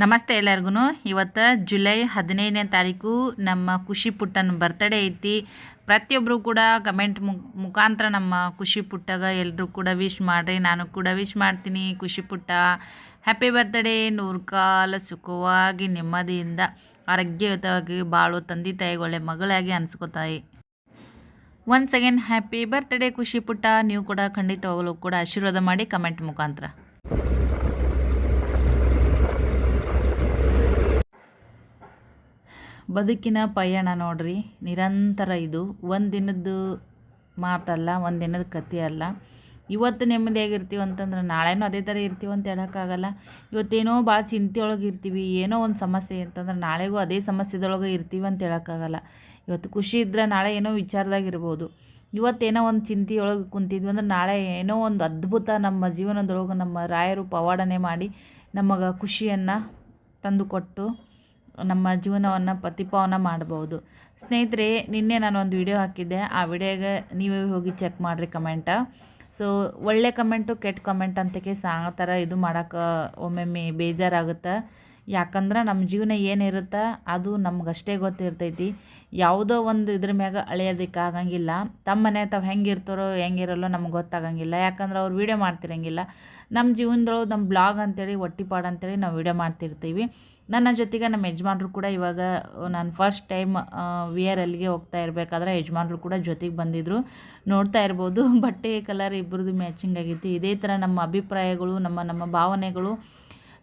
ನಮಸ್ತೆ ಎಲ್ಲರಿಗೂ. ಇವತ್ತು ಜುಲೈ 15ನೇ ತಾರೀಕು ನಮ್ಮ ಖುಷಿ ಪುಟ್ಟನ ಬರ್ತ್ಡೇ ಐತಿ. ಪ್ರತಿಯೊಬ್ಬರು ಕೂಡ ಕಮೆಂಟ್ ಮುಖಾಂತರ ನಮ್ಮ ಖುಷಿ ಪುಟ್ಟಗ ಎಲ್ಲರೂ ಕೂಡ ವಿಶ್ ಮಾಡಿರಿ. ನಾನು ಕೂಡ ವಿಶ್ ಮಾಡ್ತೀನಿ. ಖುಷಿ ಪುಟ್ಟ ಹ್ಯಾಪಿ ಬರ್ತ್ಡೇ, ನೂರು ಕಾಲ ಸುಖವಾಗಿ ನೆಮ್ಮದಿಯಿಂದ ಆರೋಗ್ಯಯುತವಾಗಿ ಬಾಳು ತಂದೆ ತಾಯಿಗೆ ಒಳ್ಳೆ ಮಗಳಾಗಿ ಅನ್ಸ್ಕೊತಾಯಿ. ಒನ್ಸ್ ಅಗೇನ್ ಹ್ಯಾಪಿ ಬರ್ತ್ಡೇ ಖುಷಿ ಪುಟ್ಟ. ನೀವು ಕೂಡ ಖಂಡಿತವಾಗಲೂ ಕೂಡ ಆಶೀರ್ವಾದ ಮಾಡಿ ಕಮೆಂಟ್ ಮುಖಾಂತರ. ಬದುಕಿನ ಪಯಣ ನೋಡ್ರಿ, ನಿರಂತರ. ಇದು ಒಂದು ದಿನದ್ದು ಮಾತಲ್ಲ, ಒಂದು ದಿನದ ಕಥೆ ಅಲ್ಲ. ಇವತ್ತು ನೆಮ್ಮದಿಯಾಗಿರ್ತೀವಿ ಅಂತಂದ್ರೆ ನಾಳೆನೂ ಅದೇ ಥರ ಇರ್ತೀವಿ ಅಂತ ಹೇಳೋಕ್ಕಾಗಲ್ಲ. ಇವತ್ತೇನೋ ಭಾಳ ಚಿಂತೆಯೊಳಗೆ ಇರ್ತೀವಿ, ಏನೋ ಒಂದು ಸಮಸ್ಯೆ ಅಂತಂದ್ರೆ ನಾಳೆಗೂ ಅದೇ ಸಮಸ್ಯೆದೊಳಗೆ ಇರ್ತೀವಿ ಅಂತ ಹೇಳೋಕ್ಕಾಗಲ್ಲ. ಇವತ್ತು ಖುಷಿ ಇದ್ದರೆ ನಾಳೆ ಏನೋ ವಿಚಾರದಾಗಿರ್ಬೋದು. ಇವತ್ತೇನೋ ಒಂದು ಚಿಂತೆಯೊಳಗೆ ಕುಂತಿದ್ವಿ ಅಂದ್ರೆ ನಾಳೆ ಏನೋ ಒಂದು ಅದ್ಭುತ ನಮ್ಮ ಜೀವನದೊಳಗೆ ನಮ್ಮ ರಾಯರು ಪವಾಡನೆ ಮಾಡಿ ನಮಗೆ ಖುಷಿಯನ್ನು ತಂದುಕೊಟ್ಟು ನಮ್ಮ ಜೀವನವನ್ನು ಪ್ರತಿಪಾವನ ಮಾಡ್ಬೋದು. ಸ್ನೇಹಿತರೆ, ನಿನ್ನೆ ನಾನು ಒಂದು ವಿಡಿಯೋ ಹಾಕಿದ್ದೆ. ಆ ವಿಡಿಯೋಗೆ ನೀವೇ ಹೋಗಿ ಚೆಕ್ ಮಾಡಿರಿ ಕಮೆಂಟ. ಸೊ ಒಳ್ಳೆ ಕಮೆಂಟು ಕೆಟ್ಟ ಕಮೆಂಟ್ ಅಂತಕ್ಕೆ ಆ ಥರ ಇದು ಮಾಡೋಕೆ ಒಮ್ಮೊಮ್ಮೆ ಬೇಜಾರಾಗುತ್ತೆ. ಯಾಕಂದ್ರೆ ನಮ್ಮ ಜೀವನ ಏನಿರುತ್ತೆ ಅದು ನಮ್ಗಷ್ಟೇ ಗೊತ್ತಿರ್ತೈತಿ. ಯಾವುದೋ ಒಂದು ಇದ್ರ ಮ್ಯಾಗ ಅಳೆಯೋದಕ್ಕೆ ಆಗಂಗಿಲ್ಲ. ತಮ್ಮ ಮನೆ ತಾವು ಹೆಂಗಿರ್ತಾರೋ ಹೆಂಗಿರಲ್ಲೋ ನಮ್ಗೆ ಗೊತ್ತಾಗಂಗಿಲ್ಲ. ಯಾಕಂದ್ರೆ ಅವ್ರು ವೀಡಿಯೋ ಮಾಡ್ತಿರಂಗಿಲ್ಲ. ನಮ್ಮ ಜೀವನದೊಳಗೆ ನಮ್ಮ ಬ್ಲಾಗ್ ಅಂತೇಳಿ ಹೊಟ್ಟಿಪಾಡು ಅಂತೇಳಿ ನಾವು ವೀಡಿಯೋ ಮಾಡ್ತಿರ್ತೀವಿ. ನನ್ನ ಜೊತೆಗೆ ನಮ್ಮ ಯಜಮಾನ್ರು ಕೂಡ ಇವಾಗ ನಾನು ಫಸ್ಟ್ ಟೈಮ್ ಅಲ್ಲಿಗೆ ಹೋಗ್ತಾ ಇರಬೇಕಾದ್ರೆ ಯಜಮಾನ್ರು ಕೂಡ ಜೊತೆಗೆ ಬಂದಿದ್ದರು. ನೋಡ್ತಾ ಇರ್ಬೋದು, ಬಟ್ಟೆ ಕಲರ್ ಇಬ್ಬರದು ಮ್ಯಾಚಿಂಗ್ ಆಗೈತಿ. ಇದೇ ಥರ ನಮ್ಮ ಅಭಿಪ್ರಾಯಗಳು, ನಮ್ಮ ಭಾವನೆಗಳು,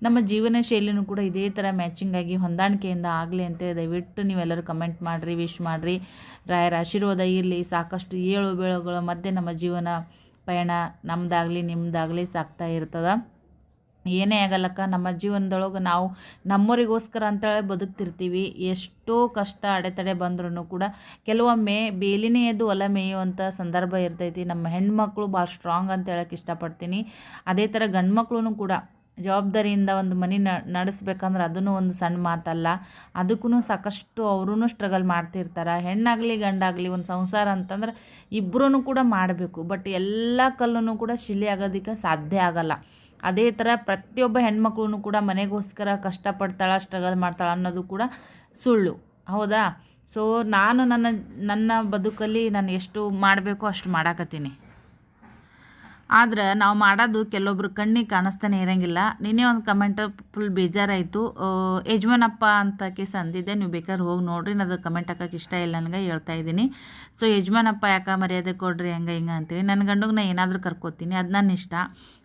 ನಮ್ಮ ಜೀವನ ಶೈಲಿನೂ ಕೂಡ ಇದೇ ಥರ ಮ್ಯಾಚಿಂಗ್ ಆಗಿ ಹೊಂದಾಣಿಕೆಯಿಂದ ಆಗಲಿ ಅಂತ ದಯವಿಟ್ಟು ನೀವೆಲ್ಲರೂ ಕಮೆಂಟ್ ಮಾಡಿರಿ, ವಿಶ್ ಮಾಡಿರಿ. ರಾಯರ ಆಶೀರ್ವಾದ ಇರಲಿ. ಸಾಕಷ್ಟು ಏಳು ಬೀಳುಗಳ ಮಧ್ಯೆ ನಮ್ಮ ಜೀವನ ಪಯಣ ನಮ್ಮದಾಗಲಿ ನಿಮ್ಮದಾಗಲಿ ಸಾಕ್ತಾ ಇರ್ತದೆ. ಏನೇ ಆಗಲ್ಲಕ್ಕ, ನಮ್ಮ ಜೀವನದೊಳಗೆ ನಾವು ನಮ್ಮವರಿಗೋಸ್ಕರ ಅಂತೇಳಿ ಬದುಕ್ತಿರ್ತೀವಿ. ಎಷ್ಟೋ ಕಷ್ಟ ಅಡೆತಡೆ ಬಂದ್ರೂ ಕೂಡ ಕೆಲವೊಮ್ಮೆ ಬೇಲಿನೇ ಎದ್ದು ಹೊಲ ಮೇಯುವಂಥ ಸಂದರ್ಭ ಇರ್ತೈತಿ. ನಮ್ಮ ಹೆಣ್ಮಕ್ಳು ಭಾಳ ಸ್ಟ್ರಾಂಗ್ ಅಂತ ಹೇಳೋಕ್ಕೆ ಇಷ್ಟಪಡ್ತೀನಿ. ಅದೇ ಥರ ಗಂಡು ಮಕ್ಳು ಕೂಡ ಜವಾಬ್ದಾರಿಯಿಂದ ಒಂದು ಮನೆ ನಡೆಸ್ಬೇಕಂದ್ರೆ ಅದೂ ಒಂದು ಸಣ್ಣ ಮಾತಲ್ಲ. ಅದಕ್ಕೂ ಸಾಕಷ್ಟು ಅವರೂ ಸ್ಟ್ರಗಲ್ ಮಾಡ್ತಿರ್ತಾರೆ. ಹೆಣ್ಣಾಗಲಿ ಗಂಡಾಗಲಿ ಒಂದು ಸಂಸಾರ ಅಂತಂದ್ರೆ ಇಬ್ಬರೂ ಕೂಡ ಮಾಡಬೇಕು. ಬಟ್ ಎಲ್ಲ ಕಲ್ಲೂ ಕೂಡ ಶಿಲೆ ಆಗೋದಕ್ಕೆ ಸಾಧ್ಯ ಆಗಲ್ಲ. ಅದೇ ಥರ ಪ್ರತಿಯೊಬ್ಬ ಹೆಣ್ಮಕ್ಳು ಕೂಡ ಮನೆಗೋಸ್ಕರ ಕಷ್ಟಪಡ್ತಾಳೆ, ಸ್ಟ್ರಗಲ್ ಮಾಡ್ತಾಳೆ ಅನ್ನೋದು ಕೂಡ ಸುಳ್ಳು, ಹೌದಾ? ಸೊ ನಾನು ನನ್ನ ಬದುಕಲ್ಲಿ ನಾನು ಎಷ್ಟು ಮಾಡಬೇಕೋ ಅಷ್ಟು ಮಾಡಾಕತ್ತೀನಿ. ಆದ್ರೆ ನಾವು ಮಾಡೋದು ಕೆಲವೊಬ್ರು ಕಣ್ಣಿಗೆ ಕಾಣಿಸ್ತಾನೆ ಇರೋಂಗಿಲ್ಲ. ನಿನ್ನೆ ಒಂದು ಕಮೆಂಟ್ ಫುಲ್ ಬೇಜಾರಾಯಿತು. ಯಜಮಾನಪ್ಪ ಅಂತ ಕೇಸ್ ಅಂದಿದ್ದೆ, ನೀವು ಬೇಕಾದ್ರೆ ಹೋಗಿ ನೋಡ್ರಿ. ಅದು ಕಮೆಂಟ್ ಹಾಕೋಕೆ ಇಷ್ಟ ಇಲ್ಲ ನನಗೆ, ಹೇಳ್ತಾ ಇದ್ದೀನಿ. ಸೊ ಯಜಮಾನಪ್ಪ ಯಾಕೆ ಮರ್ಯಾದೆ ಕೊಡ್ರಿ ಹಂಗೆ ಹಿಂಗೆ ಅಂತೇಳಿ ನನ್ನ ಗಂಡಗೆ ನಾನು ಏನಾದರೂ ಕರ್ಕೋತೀನಿ, ಅದು ನನ್ನ ಇಷ್ಟ.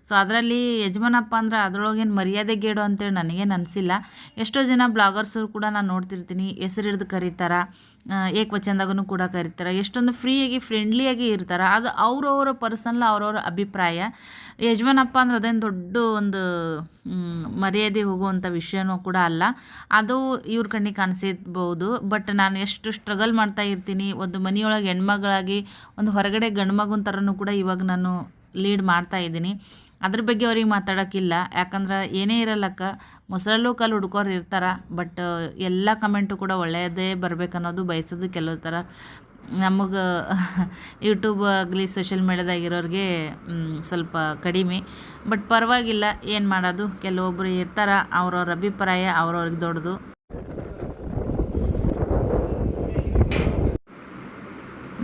ಸೊ ಅದರಲ್ಲಿ ಯಜಮಾನಪ್ಪ ಅಂದ್ರೆ ಅದರೊಳಗೇನು ಮರ್ಯಾದೆ ಗೇಡು ಅಂತೇಳಿ ನನಗೇನು ಅನಿಸಿಲ್ಲ. ಎಷ್ಟೋ ಜನ ಬ್ಲಾಗರ್ಸರು ಕೂಡ ನಾನು ನೋಡ್ತಿರ್ತೀನಿ, ಹೆಸರು ಹಿಡಿದು ಕರೀತಾರೆ, ಏಕವಚನದಾಗೂ ಕೂಡ ಕರೀತಾರೆ. ಎಷ್ಟೊಂದು ಫ್ರೀಯಾಗಿ ಫ್ರೆಂಡ್ಲಿಯಾಗಿ ಇರ್ತಾರೆ. ಅದು ಅವ್ರವ್ರ ಪರ್ಸನಲ್ ಅವ್ರವ್ರ ಅಭಿಪ್ರಾಯ. ಯಜಮಾನಪ್ಪ ಅಂದ್ರೆ ಅದೇನು ದೊಡ್ಡ ಒಂದು ಮರ್ಯಾದೆ ಹೋಗುವಂಥ ವಿಷಯನೂ ಕೂಡ ಅಲ್ಲ. ಅದು ಇವ್ರ ಕಣ್ಣಿಗೆ ಕಾಣಿಸಿರ್ಬೋದು. ಬಟ್ ನಾನು ಎಷ್ಟು ಸ್ಟ್ರಗಲ್ ಮಾಡ್ತಾ ಇರ್ತೀನಿ ಒಂದು ಮನೆಯೊಳಗೆ ಹೆಣ್ಮಗಳಾಗಿ, ಒಂದು ಹೊರಗಡೆ ಗಂಡು ಮಗನ ಥರನೂ ಕೂಡ ಇವಾಗ ನಾನು ಲೀಡ್ ಮಾಡ್ತಾ ಇದ್ದೀನಿ. ಅದ್ರ ಬಗ್ಗೆ ಅವ್ರಿಗೆ ಮಾತಾಡೋಕ್ಕಿಲ್ಲ. ಯಾಕಂದ್ರೆ ಏನೇ ಇರಲ್ಲಕ್ಕ, ಮೊಸರಲ್ಲೂ ಕಲ್ಲು ಹುಡ್ಕೋರು ಇರ್ತಾರೆ. ಬಟ್ ಎಲ್ಲ ಕಮೆಂಟು ಕೂಡ ಒಳ್ಳೆಯದೇ ಬರಬೇಕನ್ನೋದು ಬಯಸೋದು ಕೆಲವು ಥರ ನಮಗೆ ಯೂಟ್ಯೂಬ್ ಆಗಲಿ ಸೋಷಿಯಲ್ ಮೀಡ್ಯಾದಾಗಿರೋರಿಗೆ ಸ್ವಲ್ಪ ಕಡಿಮೆ. ಬಟ್ ಪರವಾಗಿಲ್ಲ, ಏನು ಮಾಡೋದು, ಕೆಲವೊಬ್ಬರು ಇರ್ತಾರೆ, ಅವ್ರವ್ರ ಅಭಿಪ್ರಾಯ ಅವ್ರವ್ರಿಗೆ ದೊಡ್ಡದು.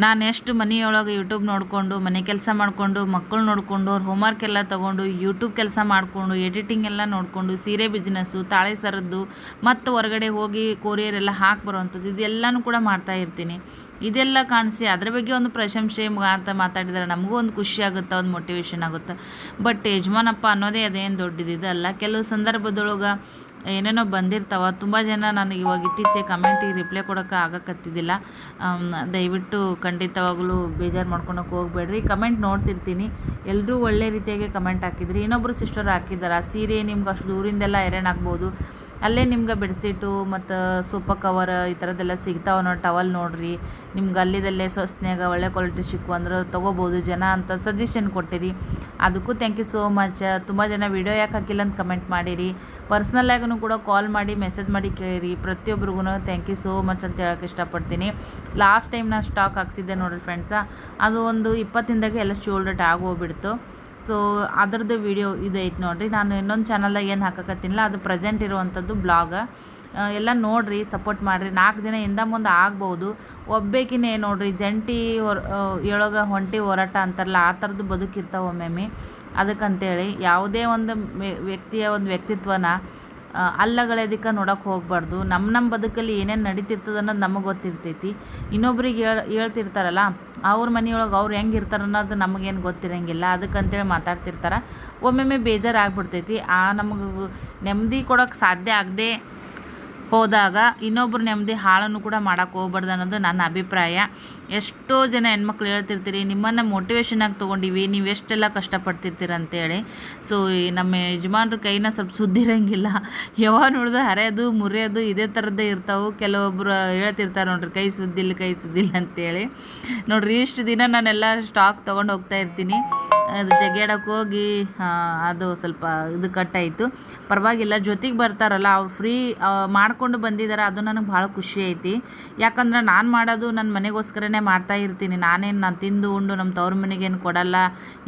ನಾನು ಎಷ್ಟು ಮನೆಯೊಳಗೆ ಯೂಟ್ಯೂಬ್ ನೋಡಿಕೊಂಡು, ಮನೆ ಕೆಲಸ ಮಾಡಿಕೊಂಡು, ಮಕ್ಕಳು ನೋಡಿಕೊಂಡು, ಅವ್ರ ಹೋಮ್ವರ್ಕ್ ಎಲ್ಲ ತೊಗೊಂಡು, ಯೂಟ್ಯೂಬ್ ಕೆಲಸ ಮಾಡಿಕೊಂಡು, ಎಡಿಟಿಂಗ್ ಎಲ್ಲ ನೋಡಿಕೊಂಡು, ಸೀರೆ ಬಿಸ್ನೆಸ್ಸು, ತಾಳೆ ಸರದ್ದು, ಮತ್ತು ಹೊರಗಡೆ ಹೋಗಿ ಕೊರಿಯರ್ ಎಲ್ಲ ಹಾಕಿ ಬರೋವಂಥದ್ದು, ಇದೆಲ್ಲನೂ ಕೂಡ ಮಾಡ್ತಾ ಇರ್ತೀನಿ. ಇದೆಲ್ಲ ಕಾಣಿಸಿ ಅದ್ರ ಬಗ್ಗೆ ಒಂದು ಪ್ರಶಂಸೆ ಅಂತ ಮಾತಾಡಿದರೆ ನಮಗೂ ಒಂದು ಖುಷಿ ಆಗುತ್ತೆ, ಒಂದು ಮೋಟಿವೇಶನ್ ಆಗುತ್ತೆ. ಬಟ್ ಯಜಮಾನಪ್ಪ ಅನ್ನೋದೇ ಅದೇನು ದೊಡ್ಡದಿದಲ್ಲ. ಕೆಲವು ಸಂದರ್ಭದೊಳಗೆ ಏನೇನೋ ಬಂದಿರ್ತಾವೆ. ತುಂಬ ಜನ ನನಗೆ ಇವಾಗ ಇತ್ತೀಚೆಗೆ ಕಮೆಂಟಿಗೆ ರಿಪ್ಲೈ ಕೊಡೋಕೆ ಆಗಕತ್ತಿದ್ದಿಲ್ಲ. ದಯವಿಟ್ಟು ಖಂಡಿತವಾಗಲೂ ಬೇಜಾರು ಮಾಡ್ಕೊಳಕ್ಕೆ ಹೋಗಬೇಡ್ರಿ. ಕಮೆಂಟ್ ನೋಡ್ತಿರ್ತೀನಿ, ಎಲ್ಲರೂ ಒಳ್ಳೆ ರೀತಿಯಾಗಿ ಕಮೆಂಟ್ ಹಾಕಿದ್ರಿ. ಇನ್ನೊಬ್ಬರು ಸಿಸ್ಟರ್ ಹಾಕಿದ್ದಾರೆ, ಸೀರೆ ನಿಮ್ಗೆ ಅಷ್ಟು ದೂರಿಂದೆಲ್ಲ ಐರನ್ ಆಗ್ಬೋದು, ಅಲ್ಲೇ ನಿಮ್ಗೆ ಬೆಡ್ಶೀಟು ಮತ್ತು ಸೋಫಾ ಕವರ್ ಈ ಥರದ್ದೆಲ್ಲ ಸಿಗ್ತಾವೆ ನೋಡಿ, ಟವಲ್ ನೋಡಿರಿ, ನಿಮ್ಗೆ ಅಲ್ಲಿದಲ್ಲೇ ಸ್ವಸ್ತ್ನಾಗ ಒಳ್ಳೆ ಕ್ವಾಲಿಟಿ ಸಿಕ್ಕು ಅಂದ್ರೆ ತೊಗೋಬೋದು ಜನ ಅಂತ ಸಜೆಷನ್ ಕೊಟ್ಟಿರಿ. ಅದಕ್ಕೂ ಥ್ಯಾಂಕ್ ಯು ಸೋ ಮಚ್. ತುಂಬ ಜನ ವೀಡಿಯೋ ಯಾಕೆ ಹಾಕಿಲ್ಲ ಅಂತ ಕಮೆಂಟ್ ಮಾಡಿರಿ. ಪರ್ಸ್ನಲ್ಲಾಗೂ ಕೂಡ ಕಾಲ್ ಮಾಡಿ ಮೆಸೇಜ್ ಮಾಡಿ ಕೇಳಿರಿ. ಪ್ರತಿಯೊಬ್ಬರಿಗೂ ಥ್ಯಾಂಕ್ ಯು ಸೋ ಮಚ್ ಅಂತ ಹೇಳೋಕ್ಕೆ ಇಷ್ಟಪಡ್ತೀನಿ. ಲಾಸ್ಟ್ ಟೈಮ್ ನಾನು ಸ್ಟಾಕ್ ಹಾಕ್ಸಿದ್ದೆ ನೋಡಿರಿ ಫ್ರೆಂಡ್ಸ, ಅದು ಒಂದು 20 ದಿನದಾಗೆ ಎಲ್ಲ ಶೋಲ್ಡ್ ಔಟ್ ಆಗೋಗ್ಬಿಡ್ತು. ಸೊ ಅದರದ್ದು ವಿಡಿಯೋ ಇದು ಐತೆ ನೋಡಿರಿ. ನಾನು ಇನ್ನೊಂದು ಚಾನಲ್ದಾಗ ಏನು ಹಾಕಕತ್ತೀನಿಲ್ಲ, ಅದು ಪ್ರೆಸೆಂಟ್ ಇರುವಂಥದ್ದು ಬ್ಲಾಗ. ಎಲ್ಲ ನೋಡಿರಿ, ಸಪೋರ್ಟ್ ಮಾಡಿರಿ. 4 ದಿನ ಹಿಂದೆ ಮುಂದೆ ಆಗ್ಬೋದು. ಒಬ್ಬೇಕಿನೇ ನೋಡಿರಿ, ಜಂಟಿ ಏಳೋಗ ಹೊಂಟಿ ಹೋರಾಟ ಅಂತಾರಲ್ಲ, ಆ ಥರದ್ದು ಬದುಕಿರ್ತಾವೆ ಒಮ್ಮೊಮ್ಮೆ. ಅದಕ್ಕಂತೇಳಿ ಯಾವುದೇ ಒಂದು ವ್ಯಕ್ತಿಯ ಒಂದು ವ್ಯಕ್ತಿತ್ವನ ಅಲ್ಲಗಳೆದಕ್ಕೆ ನೋಡೋಕೆ ಹೋಗಬಾರ್ದು. ನಮ್ಮ ಬದುಕಲ್ಲಿ ಏನೇನು ನಡೀತಿರ್ತದೆ ಅನ್ನೋದು ನಮಗೆ ಗೊತ್ತಿರ್ತೈತಿ. ಇನ್ನೊಬ್ರಿಗೆ ಹೇಳ್ತಿರ್ತಾರಲ್ಲ, ಅವ್ರ ಮನೆಯೊಳಗೆ ಅವ್ರು ಹೆಂಗೆ ಇರ್ತಾರೆ ಅನ್ನೋದು ನಮಗೇನು ಗೊತ್ತಿರೋಂಗಿಲ್ಲ. ಅದಕ್ಕಂತೇಳಿ ಮಾತಾಡ್ತಿರ್ತಾರೆ. ಒಮ್ಮೊಮ್ಮೆ ಬೇಜಾರಾಗ್ಬಿಡ್ತೈತಿ. ನಮಗೆ ನೆಮ್ಮದಿ ಕೊಡೋಕ್ಕೆ ಸಾಧ್ಯ ಆಗದೆ ಹೋದಾಗ ಇನ್ನೊಬ್ರು ನೆಮ್ಮದಿ ಹಾಳನ್ನು ಕೂಡ ಮಾಡೋಕೆ ಹೋಗ್ಬಾರ್ದು ಅನ್ನೋದು ನನ್ನ ಅಭಿಪ್ರಾಯ. ಎಷ್ಟೋ ಜನ ಹೆಣ್ಮಕ್ಳು ಹೇಳ್ತಿರ್ತೀರಿ, ನಿಮ್ಮನ್ನು ಮೋಟಿವೇಶನಾಗಿ ತೊಗೊಂಡಿವಿ, ನೀವು ಎಷ್ಟೆಲ್ಲ ಕಷ್ಟಪಡ್ತಿರ್ತೀರ ಅಂತೇಳಿ. ಸೊ ನಮ್ಮ ಯಜಮಾನ್ರ ಕೈನ ಸ್ವಲ್ಪ ಸುದ್ದಿರಂಗಿಲ್ಲ, ಯಾವಾಗ ನೋಡಿದ್ರೆ ಹರಿಯೋದು ಮುರಿಯೋದು ಇದೇ ಥರದ್ದೇ ಇರ್ತಾವೆ. ಕೆಲವೊಬ್ರು ಹೇಳ್ತಿರ್ತಾರೆ ನೋಡ್ರಿ, ಕೈ ಸುದ್ದಿಲ್ಲ ಅಂತೇಳಿ. ನೋಡ್ರಿ, ಇಷ್ಟು ದಿನ ನಾನೆಲ್ಲ ಸ್ಟಾಕ್ ತೊಗೊಂಡು ಹೋಗ್ತಾ ಇರ್ತೀನಿ. ಅದು ಜಗ್ಯಾಡಕ್ಕೆ ಹೋಗಿ ಅದು ಸ್ವಲ್ಪ ಇದು ಕಟ್ಟಾಯಿತು. ಪರವಾಗಿಲ್ಲ, ಜೊತೆಗೆ ಬರ್ತಾರಲ್ಲ ಅವ್ರು ಫ್ರೀ ಮಾಡಿಕೊಂಡು ಬಂದಿದ್ದಾರೆ, ಅದು ನನಗೆ ಭಾಳ ಖುಷಿ ಐತಿ. ಯಾಕಂದ್ರೆ ನಾನು ಮಾಡೋದು ನನ್ನ ಮನೆಗೋಸ್ಕರನೇ ಮಾಡ್ತಾ ಇರ್ತೀನಿ. ನಾನು ತಿಂದು ಉಂಡು ನಮ್ಮ ತವ್ರ ಮನೆಗೇನು ಕೊಡಲ್ಲ.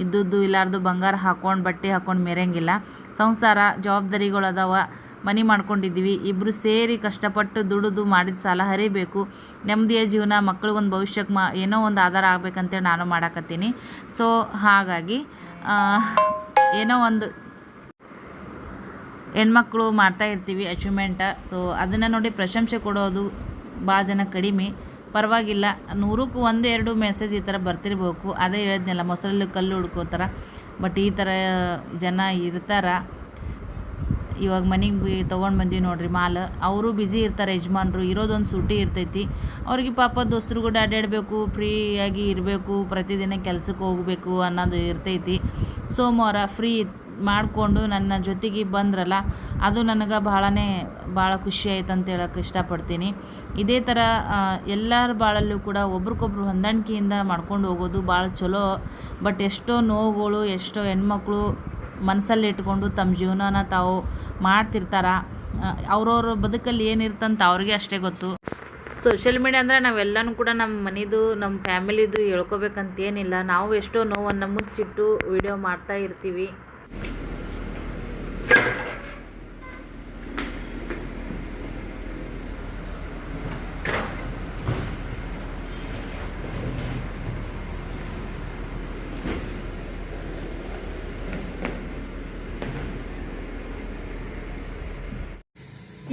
ಇದ್ದದ್ದು ಇಲ್ಲಾರ್ದು ಬಂಗಾರ ಹಾಕ್ಕೊಂಡು ಬಟ್ಟೆ ಹಾಕ್ಕೊಂಡು ಮೆರೆಯಂಗಿಲ್ಲ. ಸಂಸಾರ ಜವಾಬ್ದಾರಿಗಳು ಅದಾವ, ಮನೆ ಮಾಡ್ಕೊಂಡಿದ್ದೀವಿ. ಇಬ್ಬರು ಸೇರಿ ಕಷ್ಟಪಟ್ಟು ದುಡಿದು ಮಾಡಿದ ಸಾಲ ಹರಿಬೇಕು. ನೆಮ್ಮದಿಯ ಜೀವನ, ಮಕ್ಳಿಗೊಂದು ಭವಿಷ್ಯಕ್ಕೆ ಏನೋ ಒಂದು ಆಧಾರ ಆಗ್ಬೇಕಂತೇಳಿ ನಾನು ಮಾಡಾಕತ್ತೀನಿ. ಸೊ ಹಾಗಾಗಿ ಏನೋ ಒಂದು ಹೆಣ್ಮಕ್ಳು ಮಾಡ್ತಾ ಇರ್ತೀವಿ ಅಚೀವ್ಮೆಂಟ. ಸೊ ಅದನ್ನು ನೋಡಿ ಪ್ರಶಂಸೆ ಕೊಡೋದು ಭಾಳ ಜನ ಕಡಿಮೆ. ಪರವಾಗಿಲ್ಲ, 100ಕ್ಕೆ 1-2 ಮೆಸೇಜ್ ಈ ಥರ ಬರ್ತಿರ್ಬೇಕು. ಅದೇ ಹೇಳಿದ್ನಲ್ಲ, ಮೊಸರಲ್ಲಿ ಕಲ್ಲು ಹುಡ್ಕೋತಾರೆ. ಬಟ್ ಈ ಥರ ಜನ ಇರ್ತಾರೆ. ಇವಾಗ ಮನೆಗೆ ತೊಗೊಂಡು ಬಂದೀವಿ ನೋಡ್ರಿ ಮಾಲ್. ಅವರು ಬ್ಯುಸಿ ಇರ್ತಾರೆ ಯಜಮಾನ್ರು, ಇರೋದೊಂದು ಸೂಟಿ ಇರ್ತೈತಿ ಅವ್ರಿಗೆ. ಪಾಪ ದೋಸ್ತರು ಕೂಡ ಅಡ್ಡಾಡಬೇಕು, ಫ್ರೀಯಾಗಿ ಇರಬೇಕು, ಪ್ರತಿದಿನ ಕೆಲಸಕ್ಕೆ ಹೋಗಬೇಕು ಅನ್ನೋದು ಇರ್ತೈತಿ. ಸೋಮವಾರ ಫ್ರೀ ಮಾಡಿಕೊಂಡು ನನ್ನ ಜೊತೆಗೆ ಬಂದ್ರಲ್ಲ, ಅದು ನನಗೆ ಭಾಳ ಖುಷಿ ಆಯ್ತು ಅಂತ ಹೇಳೋಕ್ಕೆ ಇಷ್ಟಪಡ್ತೀನಿ. ಇದೇ ಥರ ಎಲ್ಲರ ಬಾಳಲ್ಲೂ ಕೂಡ ಒಬ್ರಿಗೊಬ್ರು ಹೊಂದಾಣಿಕೆಯಿಂದ ಮಾಡ್ಕೊಂಡು ಹೋಗೋದು ಭಾಳ ಚಲೋ. ಬಟ್ ಎಷ್ಟೋ ನೋವುಗಳು, ಎಷ್ಟೋ ಹೆಣ್ಮಕ್ಳು ಮನಸ್ಸಲ್ಲಿ ಇಟ್ಕೊಂಡು ತಮ್ಮ ಜೀವನನ ತಾವು ಮಾಡ್ತಿರ್ತಾರೆ. ಅವ್ರವ್ರ ಬದುಕಲ್ಲಿ ಏನಿರ್ತಂತ ಅವ್ರಿಗೆ ಅಷ್ಟೇ ಗೊತ್ತು. ಸೋಷಿಯಲ್ ಮೀಡಿಯಾ ಅಂದರೆ ನಾವೆಲ್ಲನೂ ಕೂಡ ನಮ್ಮ ಮನೆದು, ನಮ್ಮ ಫ್ಯಾಮಿಲಿದು ಹೇಳ್ಕೊಬೇಕಂತೇನಿಲ್ಲ. ನಾವು ಎಷ್ಟೋ ನೋವನ್ನು ಮುಚ್ಚಿಟ್ಟು ವಿಡಿಯೋ ಮಾಡ್ತಾ ಇರ್ತೀವಿ.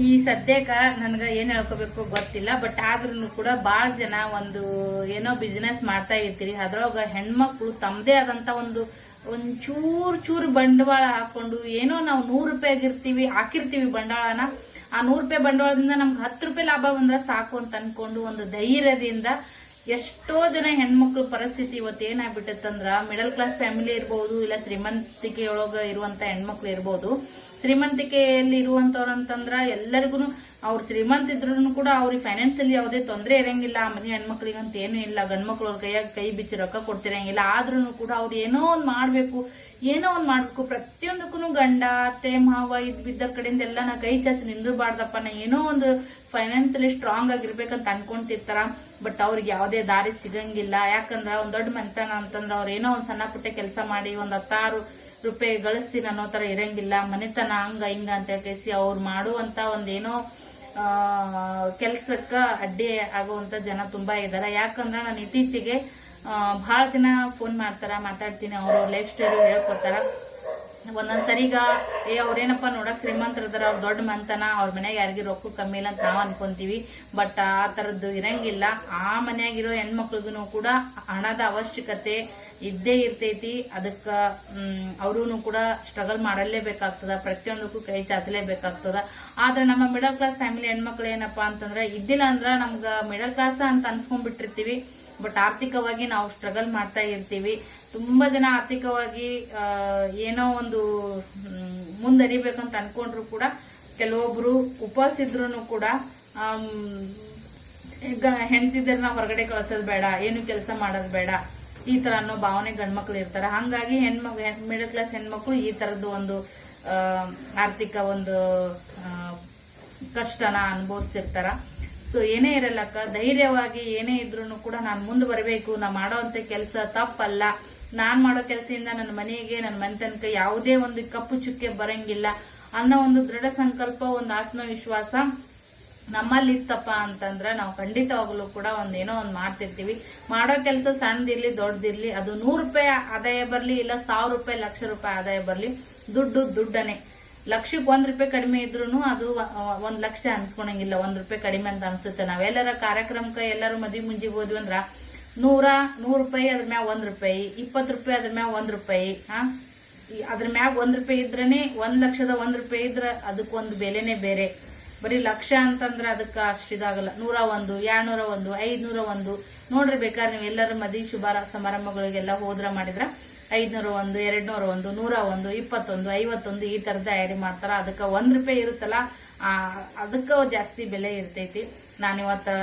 ಈ ಸದ್ಯಕ್ಕೆ ನನಗೆ ಏನು ಹೇಳ್ಕೋಬೇಕು ಗೊತ್ತಿಲ್ಲ. ಬಟ್ ಆದ್ರೂ ಕೂಡ ಭಾಳ ಜನ ಒಂದು ಏನೋ ಬಿಸ್ನೆಸ್ ಮಾಡ್ತಾ ಇರ್ತೀರಿ. ಅದ್ರೊಳಗೆ ಹೆಣ್ಮಕ್ಳು ತಮ್ಮದೇ ಆದಂಥ ಒಂದು ಚೂರು ಬಂಡವಾಳ ಹಾಕೊಂಡು, ಏನೋ ನಾವು 100 ರೂಪಾಯಿ ಹಾಕಿರ್ತೀವಿ ಬಂಡವಾಳನ. ಆ 100 ರೂಪಾಯಿ ಬಂಡವಾಳದಿಂದ ನಮ್ಗೆ 10 ರೂಪಾಯಿ ಲಾಭ ಬಂದ್ರೆ ಸಾಕು ಅಂತ ಅನ್ಕೊಂಡು ಒಂದು ಧೈರ್ಯದಿಂದ ಎಷ್ಟೋ ಜನ ಹೆಣ್ಮಕ್ಳು ಪರಿಸ್ಥಿತಿ ಇವತ್ತು ಏನಾಗ್ಬಿಟ್ಟಂದ್ರ, ಮಿಡಲ್ ಕ್ಲಾಸ್ ಫ್ಯಾಮಿಲಿ ಇರ್ಬೋದು, ಇಲ್ಲ ಶ್ರೀಮಂತಿಕೆಯೊಳಗೆ ಇರುವಂತ ಹೆಣ್ಮಕ್ಳು ಇರ್ಬೋದು. ಶ್ರೀಮಂತಿಕೆಯಲ್ಲಿ ಇರುವಂತವ್ರು ಅಂತಂದ್ರ ಎಲ್ಲರಿಗೂ ಅವ್ರು ಶ್ರೀಮಂತ ಇದ್ರು ಕೂಡ ಅವ್ರಿಗೆ ಫೈನಾನ್ಸಿಯಲಿ ಯಾವುದೇ ತೊಂದರೆ ಇರಂಗಿಲ್ಲ. ಮನೆ ಹೆಣ್ಮಕ್ಳಿಗೆ ಅಂತ ಏನೂ ಇಲ್ಲ, ಗಂಡ್ಮಕ್ಳು ಅವ್ರ ಕೈಯಾಗ ಕೈ ಬಿಚ್ಚಿ ರೊಕ್ಕ ಕೊಡ್ತಿರಂಗಿಲ್ಲ. ಆದ್ರೂ ಕೂಡ ಅವ್ರು ಏನೋ ಒಂದು ಮಾಡ್ಬೇಕು, ಪ್ರತಿಯೊಂದಕ್ಕೂ ಗಂಡ ಅತ್ತೆ ಮಾವ ಬಿದ್ದರ ಕಡೆಯಿಂದ ಎಲ್ಲ ನಾ ಕೈ ಚಾಚಿ ನಿಂದಬಾರ್ದಪ್ಪ, ನಾ ಏನೋ ಒಂದು ಫೈನಾನ್ಸಿಯಲಿ ಸ್ಟ್ರಾಂಗ್ ಆಗಿರ್ಬೇಕಂತ ಅನ್ಕೊಂತಿರ್ತಾರ. ಬಟ್ ಅವ್ರಿಗೆ ಯಾವುದೇ ದಾರಿ ಸಿಗಂಗಿಲ್ಲ. ಯಾಕಂದ್ರ ಒಂದ್ ದೊಡ್ಡ ಮನೆತನ ಅಂತಂದ್ರ ಅವ್ರ ಏನೋ ಒಂದ್ ಸಣ್ಣ ಪುಟ್ಟ ಕೆಲಸ ಮಾಡಿ ಒಂದ್ 10 ರೂಪಾಯಿ ಗಳಿಸ್ತೀನಿ ಅನ್ನೋ ತರ ಇರಂಗಿಲ್ಲ. ಮನೆತನ ಹಂಗ ಹಿಂಗ ಅಂತ ಕೇಸಿ ಅವ್ರು ಮಾಡುವಂತ ಒಂದೇನೋ ಕೆಲ್ಸಕ್ಕ ಅಡ್ಡಿ ಆಗುವಂತ ಜನ ತುಂಬಾ ಇದಾರೆ. ಯಾಕಂದ್ರ ನಾನು ಇತ್ತೀಚೆಗೆ ಬಹಳ ಜನ ಫೋನ್ ಮಾತಾಡ್ತೀನಿ, ಅವರು ಲೈಫ್ ಸ್ಟೈಲ್ ಹೇಳ್ಕೊತಾರ. ಒಂದೊಂದ್ಸರಿಗ ಅವ್ರೇನಪ್ಪ ನೋಡಕ್ ಶ್ರೀಮಂತರದಾರ, ಅವ್ರ ದೊಡ್ಡ ಮಂತನ, ಅವ್ರ ಮನ್ಯಾಗ ಯಾರಿಗೂ ರೊಕ್ಕ ಕಮ್ಮಿ ಇಲ್ಲ ಅಂತ ನಾವ್ ಅನ್ಕೊಂತೀವಿ. ಬಟ್ ಆ ತರದ್ದು ಇರಂಗಿಲ್ಲ. ಆ ಮನ್ಯಾಗಿರೋ ಹೆಣ್ಮಕ್ಳಿಗೂ ಕೂಡ ಹಣದ ಅವಶ್ಯಕತೆ ಇದ್ದೇ ಇರ್ತೈತಿ. ಅದಕ್ಕ ಅವ್ರೂ ಕೂಡ ಸ್ಟ್ರಗಲ್ ಮಾಡಲೇಬೇಕಾಗ್ತದ, ಪ್ರತಿಯೊಂದಕ್ಕೂ ಕೈ ಚಾಚಲೇಬೇಕಾಗ್ತದ. ಆದ್ರೆ ನಮ್ಮ ಮಿಡಲ್ ಕ್ಲಾಸ್ ಫ್ಯಾಮಿಲಿ ಹೆಣ್ಮಕ್ಳು ಏನಪ್ಪಾ ಅಂತಂದ್ರೆ, ಇದ್ದಿಲ್ಲ ಅಂದ್ರ ನಮ್ಗ ಮಿಡಲ್ ಕ್ಲಾಸ್ ಅಂತ ಅನ್ಸ್ಕೊಂಡ್ಬಿಟ್ಟಿರ್ತೀವಿ. ಬಟ್ ಆರ್ಥಿಕವಾಗಿ ನಾವು ಸ್ಟ್ರಗಲ್ ಮಾಡ್ತಾ ಇರ್ತೀವಿ. ತುಂಬಾ ಜನ ಆರ್ಥಿಕವಾಗಿ ಏನೋ ಒಂದು ಮುಂದರಿಬೇಕಂತ ಅನ್ಕೊಂಡ್ರು ಕೂಡ, ಕೆಲವೊಬ್ರು ಉಪವಾಸ ಇದ್ರು ಕೂಡ ಹೆಣ್ತಿದ್ರನ್ನ ಹೊರಗಡೆ ಕಳ್ಸೋದ್ ಬೇಡ, ಏನು ಕೆಲಸ ಮಾಡೋದ್ ಬೇಡ, ಈ ತರ ಅನ್ನೋ ಭಾವನೆ ಗಂಡ್ಮಕ್ಳು ಇರ್ತಾರ. ಹಂಗಾಗಿ ಮಿಡಲ್ ಕ್ಲಾಸ್ ಹೆಣ್ಮಕ್ಳು ಈ ತರದ್ದು ಒಂದು ಆರ್ಥಿಕ ಒಂದು ಕಷ್ಟನ ಅನುಭವಿಸ್ತಿರ್ತಾರ. ಸೊ ಏನೇ ಇರಲಕ್ಕ ಧೈರ್ಯವಾಗಿ ಏನೇ ಇದ್ರು ಕೂಡ ನಾನು ಮುಂದೆ ಬರಬೇಕು, ನಾ ಮಾಡೋವಂಥ ಕೆಲಸ ತಪ್ಪಲ್ಲ, ನಾನು ಮಾಡೋ ಕೆಲಸದಿಂದ ನನ್ನ ಮನೆಗೆ ನನ್ನ ಮನೆ ತನಕ ಯಾವುದೇ ಒಂದು ಕಪ್ಪು ಚುಕ್ಕೆ ಬರಂಗಿಲ್ಲ ಅನ್ನೋ ಒಂದು ದೃಢ ಸಂಕಲ್ಪ, ಒಂದು ಆತ್ಮವಿಶ್ವಾಸ ನಮ್ಮಲ್ಲಿ ಇತ್ತಪ್ಪ ಅಂತಂದ್ರೆ ನಾವು ಖಂಡಿತವಾಗ್ಲೂ ಕೂಡ ಒಂದೇನೋ ಒಂದು ಮಾಡ್ತಿರ್ತೀವಿ. ಮಾಡೋ ಕೆಲಸ ಸಣ್ಣದಿರ್ಲಿ ದೊಡ್ಡದಿರ್ಲಿ, ಅದು 100 ರೂಪಾಯಿ ಆದಾಯ ಬರ್ಲಿ ಇಲ್ಲ 1000 ರೂಪಾಯಿ ಲಕ್ಷ ರೂಪಾಯಿ ಆದಾಯ ಬರ್ಲಿ, ದುಡ್ಡನೆ. ಲಕ್ಷಕ್ಕೆ 1 ರೂಪಾಯಿ ಕಡಿಮೆ ಇದ್ರೂ ಅದು 1 ಲಕ್ಷ ಅನ್ಸ್ಕೊಳಂಗಿಲ್ಲ. 1 ರೂಪಾಯಿ ಕಡಿಮೆ ಅಂತ ಅನ್ಸುತ್ತೆ. ನಾವೆಲ್ಲರ ಕಾರ್ಯಕ್ರಮಕ್ಕೆ ಎಲ್ಲರೂ ಮದ್ವಿ ಮುಂಜಿಗೆ ಹೋದ್ವಿ ಅಂದ್ರ 100 ರೂಪಾಯಿ ಅದ್ರ ಮ್ಯಾಗ 1 ರೂಪಾಯಿ, 20 ರೂಪಾಯಿ ಅದ್ರ ಮ್ಯಾಗ 1 ರೂಪಾಯಿ, ಅದ್ರ ಮ್ಯಾಗ 1 ರೂಪಾಯಿ ಇದ್ರನೇ 1 ಲಕ್ಷದ 1 ರೂಪಾಯಿ ಇದ್ರ ಅದಕ್ಕೊಂದು ಬೆಲೆನೇ ಬೇರೆ. ಬರೀ ಲಕ್ಷ ಅಂತಂದ್ರೆ ಅದಕ್ಕೆ ಅಷ್ಟಿದಾಗಲ್ಲ. 101, 201, 501 ನೋಡ್ರಿ. ಬೇಕಾದ್ರೆ ನೀವು ಎಲ್ಲರ ಮದ್ವಿ ಶುಭ ಸಮಾರಂಭಗಳಿಗೆಲ್ಲ ಹೋದ್ರ ಮಾಡಿದ್ರ 501, 201, 101, 21, 51 ಈ ತರದ ತಯಾರಿ ಮಾಡ್ತಾರ. ಅದಕ್ಕೆ 1 ರೂಪಾಯಿ ಇರುತ್ತಲ್ಲ, ಅದಕ್ಕೆ ಜಾಸ್ತಿ ಬೆಲೆ ಇರ್ತೈತಿ. ನಾನಿವತ್ತು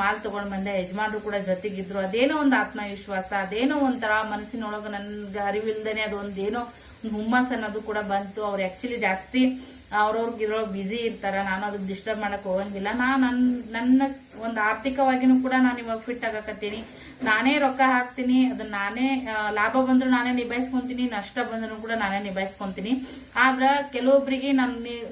ಮಾಲ್ ತಗೊಂಡ್ ಬಂದೆ, ಯಜಮಾನ್ರು ಕೂಡ ಜೊತೆಗಿದ್ರು. ಅದೇನೋ ಒಂದು ಆತ್ಮವಿಶ್ವಾಸ, ಅದೇನೋ ಒಂಥರ ಮನಸ್ಸಿನೊಳಗೆ ನನ್ಗೆ ಅರಿವಿಲ್ದೇನೆ ಅದೊಂದೇನೋ ಒಂದು ಹುಮ್ಮಸ್ ಅನ್ನೋದು ಕೂಡ ಬಂತು. ಅವ್ರು ಆಕ್ಚುಲಿ ಜಾಸ್ತಿ ಅವ್ರವ್ರಿಗೆ ಇದ್ರೊಳಗೆ ಬ್ಯುಸಿ ಇರ್ತಾರ. ನಾನು ಅದಕ್ಕೆ ಡಿಸ್ಟರ್ಬ್ ಮಾಡಕ್ ಹೋಗಂಗಿಲ್ಲ. ನನ್ನ ಒಂದು ಆರ್ಥಿಕವಾಗಿನೂ ಕೂಡ ನಾನು ಇವಾಗ ಫಿಟ್ ಆಗಕತ್ತೀನಿ. ನಾನೇ ರೊಕ್ಕ ಹಾಕ್ತೀನಿ, ಅದನ್ನ ನಾನೇ ಲಾಭ ಬಂದ್ರು ನಾನೇ ನಿಭಾಯಿಸ್ಕೊಂತೀನಿ, ನಷ್ಟ ಬಂದ್ರು ಕೂಡ ನಾನೇ ನಿಭಾಯಿಸ್ಕೊಂತೀನಿ. ಆದ್ರ ಕೆಲವೊಬ್ರಿಗೆ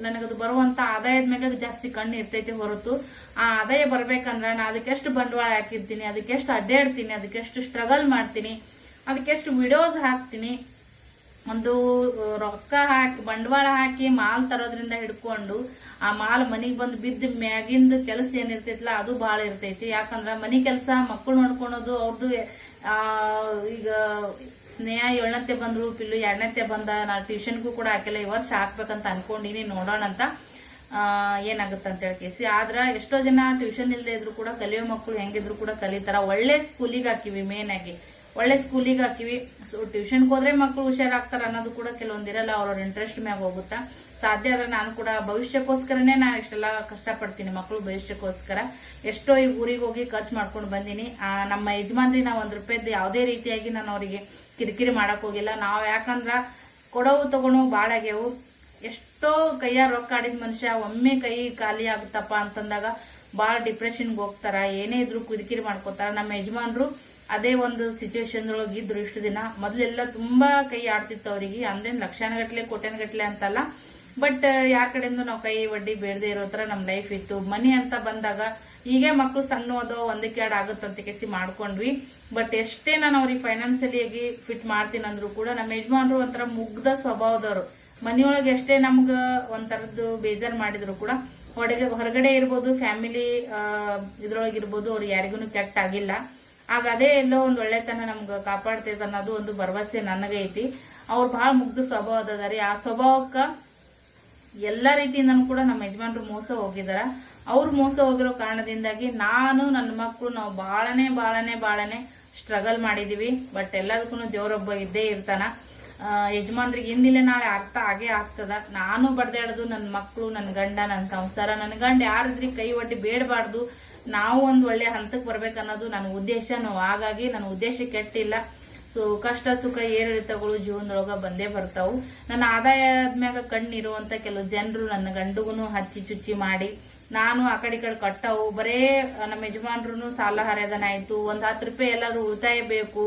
ನನಗದು ಬರುವಂತ ಆದಾಯದ ಮ್ಯಾಗ ಜಾಸ್ತಿ ಕಣ್ಣು ಇರ್ತೈತಿ ಹೊರತು, ಆ ಆದಾಯ ಬರ್ಬೇಕಂದ್ರ ನಾ ಅದಕ್ಕೆಷ್ಟು ಬಂಡವಾಳ ಹಾಕಿರ್ತೀನಿ, ಅದಕ್ಕೆಷ್ಟು ಅಡ್ಡಾಡ್ತೀನಿ, ಅದಕ್ಕೆಷ್ಟು ಸ್ಟ್ರಗಲ್ ಮಾಡ್ತೀನಿ, ಅದಕ್ಕೆಷ್ಟು ವಿಡಿಯೋಸ್ ಹಾಕ್ತೀನಿ. ಒಂದು ರೊಕ್ಕ ಹಾಕಿ ಬಂಡವಾಳ ಹಾಕಿ ಮಾಲ್ ತರೋದ್ರಿಂದ ಹಿಡ್ಕೊಂಡು ಆ ಮಾಲ್ ಮನಿಗೆ ಬಂದು ಬಿದ್ದ ಮ್ಯಾಗಿಂದ ಕೆಲಸ ಏನಿರ್ತೈತಿಲ್ಲ ಅದು ಭಾಳ ಇರ್ತೈತಿ. ಯಾಕಂದ್ರ ಮನಿ ಕೆಲಸ, ಮಕ್ಕಳು ನೋಡ್ಕೊಳೋದು ಅವ್ರದ್ದು. ಈಗ ಸ್ನೇಹ 7ನೇತೆ ಬಂದ್ರು, ಪಿಲ್ಲು 2ನೇತೆ ಬಂದ. ನಾ ಟ್ಯೂಷನ್ಗೂ ಕೂಡ ಹಾಕಿಲ್ಲ, ಈ ವರ್ಷ ಹಾಕ್ಬೇಕಂತ ಅನ್ಕೊಂಡಿನಿ, ನೋಡೋಣ ಅಂತ ಏನಾಗುತ್ತೆ ಅಂತ ಹೇಳಿ. ಆದ್ರ ಎಷ್ಟೋ ಜನ ಟ್ಯೂಷನ್ ಇಲ್ಲದೆ ಇದ್ರು ಕೂಡ ಕಲಿಯೋ ಮಕ್ಕಳು ಹೆಂಗಿದ್ರು ಕೂಡ ಕಲಿತಾರ. ಒಳ್ಳೆ ಸ್ಕೂಲಿಗೆ ಹಾಕಿವಿ, ಮೇನ್ ಆಗಿ ಒಳ್ಳೆ ಸ್ಕೂಲಿಗೆ ಹಾಕಿವಿ. ಸೊ ಟ್ಯೂಷನ್ಗೆ ಹೋದ್ರೆ ಮಕ್ಕಳು ಹುಷಾರಾಗ್ತಾರ ಅನ್ನೋದು ಕೂಡ ಕೆಲವೊಂದಿರಲ್ಲ, ಅವ್ರವ್ರ ಇಂಟ್ರೆಸ್ಟ್ ಮ್ಯಾಗ ಹೋಗುತ್ತಾ. ಸಾಧ್ಯ ಆದ್ರೆ ನಾನು ಕೂಡ ಭವಿಷ್ಯಕ್ಕೋಸ್ಕರನೇ ನಾನು ಇಷ್ಟೆಲ್ಲ ಕಷ್ಟಪಡ್ತೀನಿ, ಮಕ್ಕಳು ಭವಿಷ್ಯಕ್ಕೋಸ್ಕರ. ಎಷ್ಟೋ ಈ ಊರಿಗೆ ಹೋಗಿ ಖರ್ಚು ಮಾಡ್ಕೊಂಡು ಬಂದೀನಿ. ನಮ್ಮ ಯಜಮಾನ್ರಿ ನಾವು 1 ರೂಪಾಯಿದ್ದು ಯಾವುದೇ ರೀತಿಯಾಗಿ ನಾನು ಅವರಿಗೆ ಕಿರಿಕಿರಿ ಮಾಡಕ್ ಹೋಗಿಲ್ಲ. ನಾವು ಯಾಕಂದ್ರ ಕೊಡವು ತಗೊಳವು ಭಾಳ ಆಗ್ಯಾವು. ಎಷ್ಟೋ ಕೈಯಾರ ರೊಕ್ಕ ಆಡಿದ ಮನುಷ್ಯ ಒಮ್ಮೆ ಕೈ ಖಾಲಿ ಆಗುತ್ತಪ್ಪ ಅಂತಂದಾಗ ಭಾಳ ಡಿಪ್ರೆಷನ್ಗೆ ಹೋಗ್ತಾರ, ಏನೇ ಇದ್ರು ಕಿರಿಕಿರಿ ಮಾಡ್ಕೋತಾರ. ನಮ್ಮ ಯಜಮಾನ್ರು ಅದೇ ಒಂದು ಸಿಚುವೇಶನ್ ಒಳಗೆ ಇದ್ರು ಇಷ್ಟು ದಿನ. ಮೊದಲೆಲ್ಲ ತುಂಬಾ ಕೈ ಆಡ್ತಿತ್ತು ಅವರಿಗೆ, ಅಂದೇನು ಲಕ್ಷಾನುಗಟ್ಲೆ ಕೋಟ್ಯಾನುಗಟ್ಲೆ ಅಂತಲ್ಲ, ಬಟ್ ಯಾರ ಕಡೆಯಿಂದ ನಾವು ಕೈ ವಡ್ಡಿ ಬೇಡದೆ ಇರೋ ತರ ನಮ್ಮ ಲೈಫ್ ಇತ್ತು. ಮನಿ ಅಂತ ಬಂದಾಗ ಹೀಗೆ ಮಕ್ಕಳು ಸಣ್ಣ ಅದೋ 1-2 ಆಗುತ್ತಂತ ಕೆಸಿ ಮಾಡ್ಕೊಂಡ್ವಿ. ಬಟ್ ಎಷ್ಟೇ ನಾನು ಅವ್ರಿಗೆ ಫೈನಾನ್ಸಿಯಲಿ ಆಗಿ ಫಿಟ್ ಮಾಡ್ತೀನಿ ಅಂದ್ರು ಕೂಡ ನಮ್ಮ ಯಜಮಾನ್ರು ಒಂಥರ ಮುಗ್ಧ ಸ್ವಭಾವದವರು. ಮನಿಯೊಳಗೆ ಎಷ್ಟೇ ನಮ್ಗ ಒಂಥರದ್ದು ಬೇಜಾರು ಮಾಡಿದ್ರು ಕೂಡ ಹೊರಗಡೆ ಇರ್ಬೋದು, ಫ್ಯಾಮಿಲಿ ಇದ್ರೊಳಗಿರ್ಬೋದು, ಅವ್ರು ಯಾರಿಗೂ ಕೆಟ್ಟ ಆಗಿಲ್ಲ. ಆಗ ಅದೇ ಎಲ್ಲೋ ಒಂದು ಒಳ್ಳೆತನ ನಮ್ಗೆ ಕಾಪಾಡ್ತೈತೆ ಅನ್ನೋದು ಒಂದು ಭರವಸೆ ನನಗೆ ಐತಿ. ಅವ್ರು ಬಹಳ ಮುಗ್ಧ ಸ್ವಭಾವದಾರೆ. ಆ ಸ್ವಭಾವಕ್ಕ ಎಲ್ಲ ರೀತಿಯಿಂದನೂ ಕೂಡ ನಮ್ಮ ಯಜಮಾನ್ರು ಮೋಸ ಹೋಗಿದಾರ. ಅವ್ರು ಮೋಸ ಹೋಗಿರೋ ಕಾರಣದಿಂದಾಗಿ ನಾನು ನನ್ನ ಮಕ್ಕಳು ನಾವು ಬಾಳನೆ ಸ್ಟ್ರಗಲ್ ಮಾಡಿದೀವಿ. ಬಟ್ ಎಲ್ಲದಕ್ಕೂ ದೇವರೊಬ್ಬ ಇದ್ದೇ ಇರ್ತಾನ. ಯಜಮಾನ್ರಿಗೆ ಇಂದಿಲ್ಲ ನಾಳೆ ಅರ್ಥ ಆಗೇ ಆಗ್ತದ. ನಾನು ಬಡ್ದಾಡೋದು ನನ್ನ ಮಕ್ಕಳು, ನನ್ನ ಗಂಡ, ನನ್ನ ಸಂಸಾರ. ನನ್ನ ಗಂಡ ಯಾರಿದ್ರಿ ಕೈ ಒಡ್ಡಿ ಬೇಡಬಾರ್ದು, ನಾವು ಒಂದು ಒಳ್ಳೆ ಹಂತಕ್ಕೆ ಬರ್ಬೇಕನ್ನೋದು ನನ್ನ ಉದ್ದೇಶ. ಹಾಗಾಗಿ ನನ್ನ ಉದ್ದೇಶ ಕೆಟ್ಟಿಲ್ಲ. ಸೊ ಕಷ್ಟ ಸುಖ ಏರಿಳಿತಗಳು ಜೀವನದೊಳಗ ಬಂದೇ ಬರ್ತಾವು. ನನ್ನ ಆದಾಯದ ಮ್ಯಾಗ ಕಣ್ಣಿರುವಂತ ಕೆಲವು ಜನರು ನನ್ನ ಗಂಡುಗೂ ಹಚ್ಚಿ ಚುಚ್ಚಿ ಮಾಡಿ ನಾನು ಆ ಕಡೆ ಕಟ್ಟವು. ಬರೇ ನಮ್ಮ ಯಜಮಾನ್ರು ಸಾಲ ಹರಿಯೋದನ ಆಯ್ತು. 10 ರೂಪಾಯಿ ಎಲ್ಲಾದ್ರೂ ಉಳಿತಾಯ ಬೇಕು,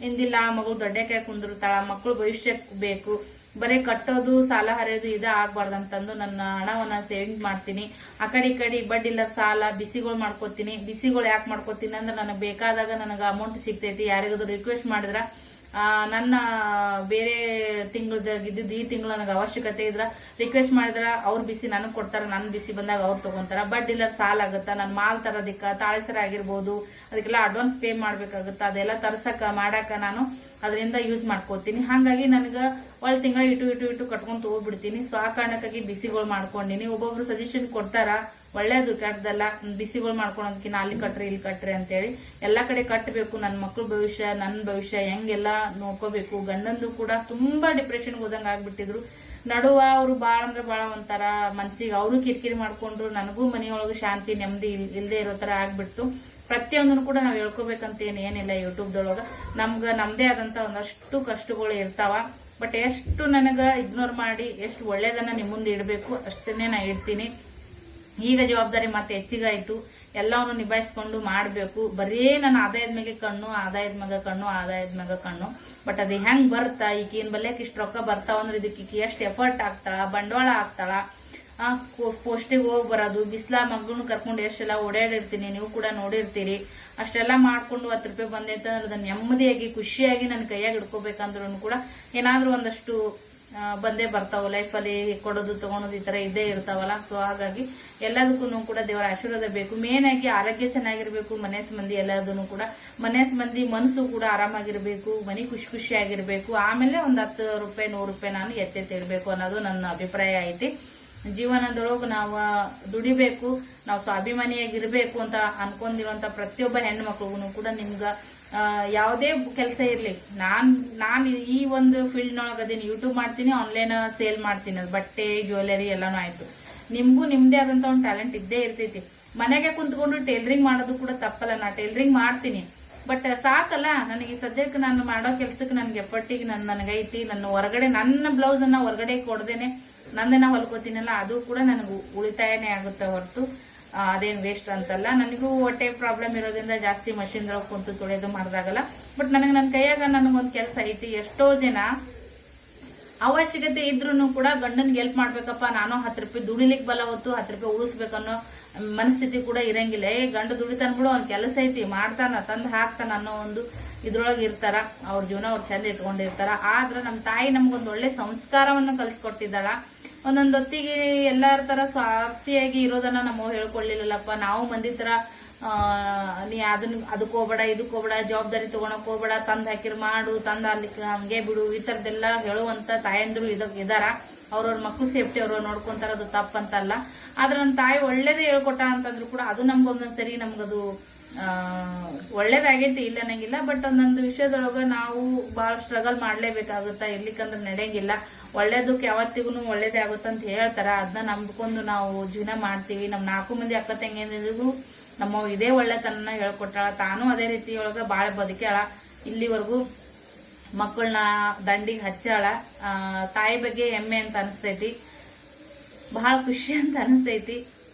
ಇಂದಿಲ್ಲ ಮಗಳು ದೊಡ್ಡಕಾಯಿ ಕುಂದಿರ್ತಾಳ, ಮಕ್ಕಳು ಭವಿಷ್ಯಕ್ಕೆ ಬೇಕು, ಬರೀ ಕಟ್ಟೋದು ಸಾಲ ಹರಿಯೋದು ಇದ ಆಗ್ಬಾರ್ದಂತಂದು ನನ್ನ ಹಣವನ್ನ ಸೇವಿಂಗ್ ಮಾಡ್ತೀನಿ. ಆ ಕಡೆ ಬಡ್ಡಿ ಇಲ್ಲ ಸಾಲ ಬಿಸಿಗಳು ಮಾಡ್ಕೋತೀನಿ. ಬಿಸಿಗಳು ಯಾಕೆ ಮಾಡ್ಕೋತೀನಿ ಅಂದ್ರೆ ನನಗೆ ಬೇಕಾದಾಗ ನನಗೆ ಅಮೌಂಟ್ ಸಿಗ್ತೈತಿ. ಯಾರಿಗಾದ್ರು ರಿಕ್ವೆಸ್ಟ್ ಮಾಡಿದ್ರ ನನ್ನ ಬೇರೆ ತಿಂಗಳದಾಗಿದ್ದು ಈ ತಿಂಗಳು ನನಗೆ ಅವಶ್ಯಕತೆ ಇದ್ರ ರಿಕ್ವೆಸ್ಟ್ ಮಾಡಿದ್ರ ಅವ್ರ ಬಿಸಿ ನನಗೆ ಕೊಡ್ತಾರ, ನನ್ನ ಬಿಸಿ ಬಂದಾಗ ಅವ್ರು ತಗೊಂತಾರ. ಬಡ್ಡಿ ಇಲ್ಲ ಸಾಲ ಆಗುತ್ತಾ, ನನ್ನ ಮಾಲ್ ತರೋದಿಕ್ಕ ತಾಳಸರ ಆಗಿರ್ಬೋದು, ಅದಕ್ಕೆಲ್ಲ ಅಡ್ವಾನ್ಸ್ ಪೇ ಮಾಡ್ಬೇಕಾಗುತ್ತಾ, ಅದೆಲ್ಲ ತರ್ಸಕ ಮಾಡಾಕ ನಾನು ಅದರಿಂದ ಯೂಸ್ ಮಾಡ್ಕೋತೀನಿ. ಹಾಗಾಗಿ ನನಗೆ ಒಳ್ಳೆ ತಿಂಗಳ ಇಟ್ಟು ಕಟ್ಕೊಂತ ಹೋಗ್ಬಿಡ್ತೀನಿ. ಸೊ ಆ ಕಾರಣಕ್ಕಾಗಿ ಬಿಸಿಗಳು ಮಾಡ್ಕೊಂಡಿನಿ. ಒಬ್ಬೊಬ್ರು ಸಜೆಷನ್ ಕೊಡ್ತಾರ, ಒಳ್ಳೇದು ಕೆಟ್ಟದಲ್ಲ, ಬಿಸಿಗಳು ಮಾಡ್ಕೊಳೋದಕ್ಕಿಂತ ಅಲ್ಲಿ ಕಟ್ರಿ ಇಲ್ಲಿ ಕಟ್ರಿ ಅಂತೇಳಿ. ಎಲ್ಲ ಕಡೆ ಕಟ್ಟಬೇಕು. ನನ್ನ ಮಕ್ಳ ಭವಿಷ್ಯ, ನನ್ನ ಭವಿಷ್ಯ ಹೆಂಗೆಲ್ಲ ನೋಡ್ಕೋಬೇಕು. ಗಂಡಂದು ಕೂಡ ತುಂಬಾ ಡಿಪ್ರೆಷನ್ಗೆ ಹೋದಂಗ ಆಗ್ಬಿಟ್ಟಿದ್ರು. ನಡುವ ಅವರು ಭಾಳ ಅಂದ್ರೆ ಭಾಳ ಒಂಥರ ಮನ್ಸಿಗೆ ಅವರು ಕಿರಿಕಿರಿ ಮಾಡ್ಕೊಂಡ್ರು. ನನಗೂ ಮನೆಯೊಳಗೆ ಶಾಂತಿ ನೆಮ್ಮದಿ ಇಲ್ಲದೆ ಇರೋ ತರ ಆಗ್ಬಿಟ್ಟು ಪ್ರತಿಯೊಂದನ್ನು ಕೂಡ ನಾವು ಹೇಳ್ಕೊಬೇಕಂತ ಏನಿಲ್ಲ. ಯೂಟ್ಯೂಬ್ದೊಳಗೆ ನಮ್ದೇ ಆದಂತ ಒಂದಷ್ಟು ಕಷ್ಟಗಳು ಇರ್ತಾವ. ಬಟ್ ಎಷ್ಟು ನನಗೆ ಇಗ್ನೋರ್ ಮಾಡಿ ಎಷ್ಟು ಒಳ್ಳೇದನ್ನ ನಿಮ್ಮ ಮುಂದೆ ಇಡಬೇಕು ಅಷ್ಟನ್ನೇ ನಾ ಇಡ್ತೀನಿ. ಈಗ ಜವಾಬ್ದಾರಿ ಮತ್ತೆ ಹೆಚ್ಚಿಗಾಯ್ತು. ಎಲ್ಲವನ್ನು ನಿಭಾಯಿಸ್ಕೊಂಡು ಮಾಡಬೇಕು. ಬರೀ ನನ್ನ ಆದಾಯದ ಮೇಲೆ ಕಣ್ಣು, ಆದಾಯದ ಮ್ಯಾಗ ಕಣ್ಣು ಬಟ್ ಅದು ಹೆಂಗೆ ಬರ್ತಾ ಈಕಿನ ಬಲ್ಯಕ್ಕೆ ಇಷ್ಟು ರೊಕ್ಕ ಬರ್ತಾವಂದ್ರೆ ಇದಕ್ಕೆ ಈಕಿ ಎಷ್ಟು ಎಫರ್ಟ್ ಆಗ್ತಾಳ, ಬಂಡವಾಳ ಆಗ್ತಾಳ, ಪೋಸ್ಟಿಗೆ ಹೋಗಿ ಬರೋದು, ಬಿಸಿಲ ಮಗನ ಕರ್ಕೊಂಡು ಎಷ್ಟೆಲ್ಲ ಓಡಾಡಿರ್ತೀನಿ, ನೀವು ಕೂಡ ನೋಡಿರ್ತೀರಿ. ಅಷ್ಟೆಲ್ಲ ಮಾಡ್ಕೊಂಡು 10 ರೂಪಾಯಿ ಬಂದೈತೆ ಅಂದ್ರೆ ಅದನ್ನ ನೆಮ್ಮದಿಯಾಗಿ ಖುಷಿಯಾಗಿ ನನ್ನ ಕೈಯಾಗಿ ಹಿಡ್ಕೋಬೇಕಂದ್ರೂ ಕೂಡ ಏನಾದರೂ ಒಂದಷ್ಟು ಬಂದೇ ಬರ್ತಾವ ಲೈಫಲ್ಲಿ. ಕೊಡೋದು ತಗೊಳೋದು ಈ ಥರ ಇದ್ದೇ ಇರ್ತಾವಲ್ಲ. ಸೊ ಹಾಗಾಗಿ ಎಲ್ಲದಕ್ಕೂ ಕೂಡ ದೇವರ ಆಶೀರ್ವಾದ ಬೇಕು. ಮೇನ್ ಆಗಿ ಆರೋಗ್ಯ ಚೆನ್ನಾಗಿರ್ಬೇಕು, ಮನೆ ಮಂದಿ ಎಲ್ಲದನ್ನು ಕೂಡ ಮನೆ ಮಂದಿ ಮನಸ್ಸು ಕೂಡ ಆರಾಮಾಗಿರ್ಬೇಕು, ಮನೆ ಖುಷಿ ಖುಷಿಯಾಗಿರ್ಬೇಕು. ಆಮೇಲೆ ಒಂದು 10 ರೂಪಾಯಿ 100 ರೂಪಾಯಿ ನಾನು ಎತ್ತಿಡ್ಬೇಕು ಅನ್ನೋದು ನನ್ನ ಅಭಿಪ್ರಾಯ ಐತಿ. ಜೀವನದೊಳಗೆ ನಾವು ದುಡಿಬೇಕು, ನಾವು ಸ್ವಾಭಿಮಾನಿಯಾಗಿರ್ಬೇಕು ಅಂತ ಅನ್ಕೊಂಡಿರುವಂಥ ಪ್ರತಿಯೊಬ್ಬ ಹೆಣ್ಣು ಮಕ್ಳಿಗೂ ಕೂಡ ನಿಮ್ಗೆ ಯಾವುದೇ ಕೆಲಸ ಇರಲಿ, ನಾನು ಈ ಒಂದು ಫೀಲ್ಡ್ನೊಳಗೆ ಅದೇನು ಯೂಟ್ಯೂಬ್ ಮಾಡ್ತೀನಿ, ಆನ್ಲೈನ್ ಸೇಲ್ ಮಾಡ್ತೀನಿ, ಅದು ಬಟ್ಟೆ ಜ್ಯುವೆಲರಿ ಎಲ್ಲನೂ ಆಯಿತು. ನಿಮಗೂ ನಿಮ್ಮದೇ ಆದಂಥ ಒಂದು ಟ್ಯಾಲೆಂಟ್ ಇದ್ದೇ ಇರ್ತೈತಿ. ಮನೆಗೆ ಕುಂತ್ಕೊಂಡು ಟೈಲರಿಂಗ್ ಮಾಡೋದು ಕೂಡ ತಪ್ಪಲ್ಲ. ನಾನು ಟೈಲರಿಂಗ್ ಮಾಡ್ತೀನಿ, ಬಟ್ ಸಾಕಲ್ಲ ನನಗೆ ಸದ್ಯಕ್ಕೆ ನಾನು ಮಾಡೋ ಕೆಲಸಕ್ಕೆ ನನಗೆ ಎಪ್ಪಟ್ಟಿಗೆ ನನಗೈತಿ. ನನ್ನ ಹೊರಗಡೆ ನನ್ನ ಬ್ಲೌಸನ್ನು ಹೊರಗಡೆ ಕೊಡ್ದೇನೆ ನಂದನ್ನ ಹೊಲ್ಕೋತೀನಲ್ಲ, ಅದು ಕೂಡ ನನಗೆ ಉಳಿತಾಯನೇ ಆಗುತ್ತೆ ಹೊರತು ಅದೇನು ವೇಸ್ಟ್ ಅಂತಲ್ಲ. ನನಗೂ ಹೊಟ್ಟೆ ಪ್ರಾಬ್ಲಮ್ ಇರೋದ್ರಿಂದ ಜಾಸ್ತಿ ಮಷಿನ್ದೊಳಗೆ ಕುಂತು ತೊಳೆದು ಮಾಡಿದಾಗಲ್ಲ. ಬಟ್ ನನಗೆ ನನ್ನ ಕೈಯಾಗ ನನಗೊಂದು ಕೆಲಸ ಐತಿ. ಎಷ್ಟೋ ಜನ ಅವಶ್ಯಕತೆ ಇದ್ರೂ ಕೂಡ ಗಂಡನ್ಗೆ ಹೆಲ್ಪ್ ಮಾಡ್ಬೇಕಪ್ಪ, ನಾನು 10 ರೂಪಾಯಿ ದುಡಿಲಿಕ್ಕೆ ಬಲ ಹೊತ್ತು 10 ರೂಪಾಯಿ ಉಳಿಸ್ಬೇಕನ್ನೋ ಮನಸ್ಥಿತಿ ಕೂಡ ಇರಂಗಿಲ್ಲ. ಗಂಡು ದುಡಿತಾನ ಬಿಡು, ಅವ್ನ ಕೆಲಸ ಐತಿ, ಮಾಡ್ತಾನ, ತಂದು ಹಾಕ್ತಾನ ಅನ್ನೋ ಒಂದು ಇದ್ರೊಳಗೆ ಇರ್ತಾರ. ಅವ್ರ ಜೀವನ ಅವ್ರು ಚಂದ ಇಟ್ಕೊಂಡಿರ್ತಾರ. ಆದ್ರೆ ನಮ್ಮ ತಾಯಿ ನಮ್ಗೊಂದು ಒಳ್ಳೆ ಸಂಸ್ಕಾರವನ್ನು ಕಲಿಸ್ಕೊಟ್ಟಿದ್ದಾಳ. ಒಂದೊಂದು ಹೊತ್ತಿಗೆ ಎಲ್ಲರ ತರ ಸ್ವಾರ್ಥಿಯಾಗಿ ಇರೋದನ್ನ ನಮ್ಮ ಹೇಳ್ಕೊಳ್ಳಿಲ್ಲಪ್ಪ. ನಾವು ಮಂದಿ ತರ ನೀ ಅದಕ್ಕೆ ಹೋಗ್ಬೇಡ, ಇದಕ್ಕೆ ಹೋಗ್ಬೇಡ, ಜವಾಬ್ದಾರಿ ತಗೊಳಕ್ ಹೋಗ್ಬೇಡ, ತಂದ್ ಹಾಕಿರ್ ಮಾಡು, ತಂದ ಅಲ್ಲಿ ಹಂಗೆ ಬಿಡು, ಈ ತರದೆಲ್ಲ ಹೇಳುವಂತ ತಾಯಂದ್ರು ಇದಾರ. ಅವ್ರವ್ರ ಮಕ್ಳು ಸೇಫ್ಟಿ ಅವ್ರವ್ರು ನೋಡ್ಕೊಂತಾರ, ಅದು ತಪ್ಪಂತಲ್ಲ. ಆದ್ರೆ ನನ್ನ ತಾಯಿ ಒಳ್ಳೇದೇ ಹೇಳ್ಕೊಟ್ಟ ಅಂತಂದ್ರು ಕೂಡ ಅದು ನಮ್ಗೊಂದೊಂದ್ಸರಿ ನಮ್ಗದು ಒಳ್ಳೇದಾಗೈತಿ ಇಲ್ಲ ಅನ್ನಂಗಿಲ್ಲ. ಬಟ್ ಒಂದೊಂದು ವಿಷಯದೊಳಗ ನಾವು ಬಹಳ ಸ್ಟ್ರಗಲ್ ಮಾಡ್ಲೇಬೇಕಾಗುತ್ತಾ, ಇರ್ಲಿಕ್ಕಂದ್ರೆ ನಡೆಯಂಗಿಲ್ಲ. ಒಳ್ಳೇದಕ್ಕೆ ಯಾವತ್ತಿಗೂ ಒಳ್ಳೇದೇ ಆಗುತ್ತಂತ ಹೇಳ್ತಾರ. ಅದನ್ನ ನಂಬ್ಕೊಂಡು ನಾವು ಜೀವನ ಮಾಡ್ತೀವಿ. ನಮ್ಮ 4 ಮಂದಿ ಅಕ್ಕ ತಂಗಿಯಂದಿಗೂ ನಮ್ಮ ಇದೇ ಒಳ್ಳೆತನ ಹೇಳ್ಕೊಟ್ಟಾಳ. ತಾನು ಅದೇ ರೀತಿ ಒಳಗ ಬಾಳ ಬದುಕ್ಯಾಳ. ಇಲ್ಲಿವರೆಗೂ ಮಕ್ಕಳನ್ನ ದಂಡಿಗೆ ಹಚ್ಚಾಳ. ತಾಯಿ ಬಗ್ಗೆ ಹೆಮ್ಮೆ ಅಂತ ಅನಿಸ್ತೈತಿ, ಬಹಳ ಖುಷಿ ಅಂತ ಅನಿಸ್ತೈತಿ.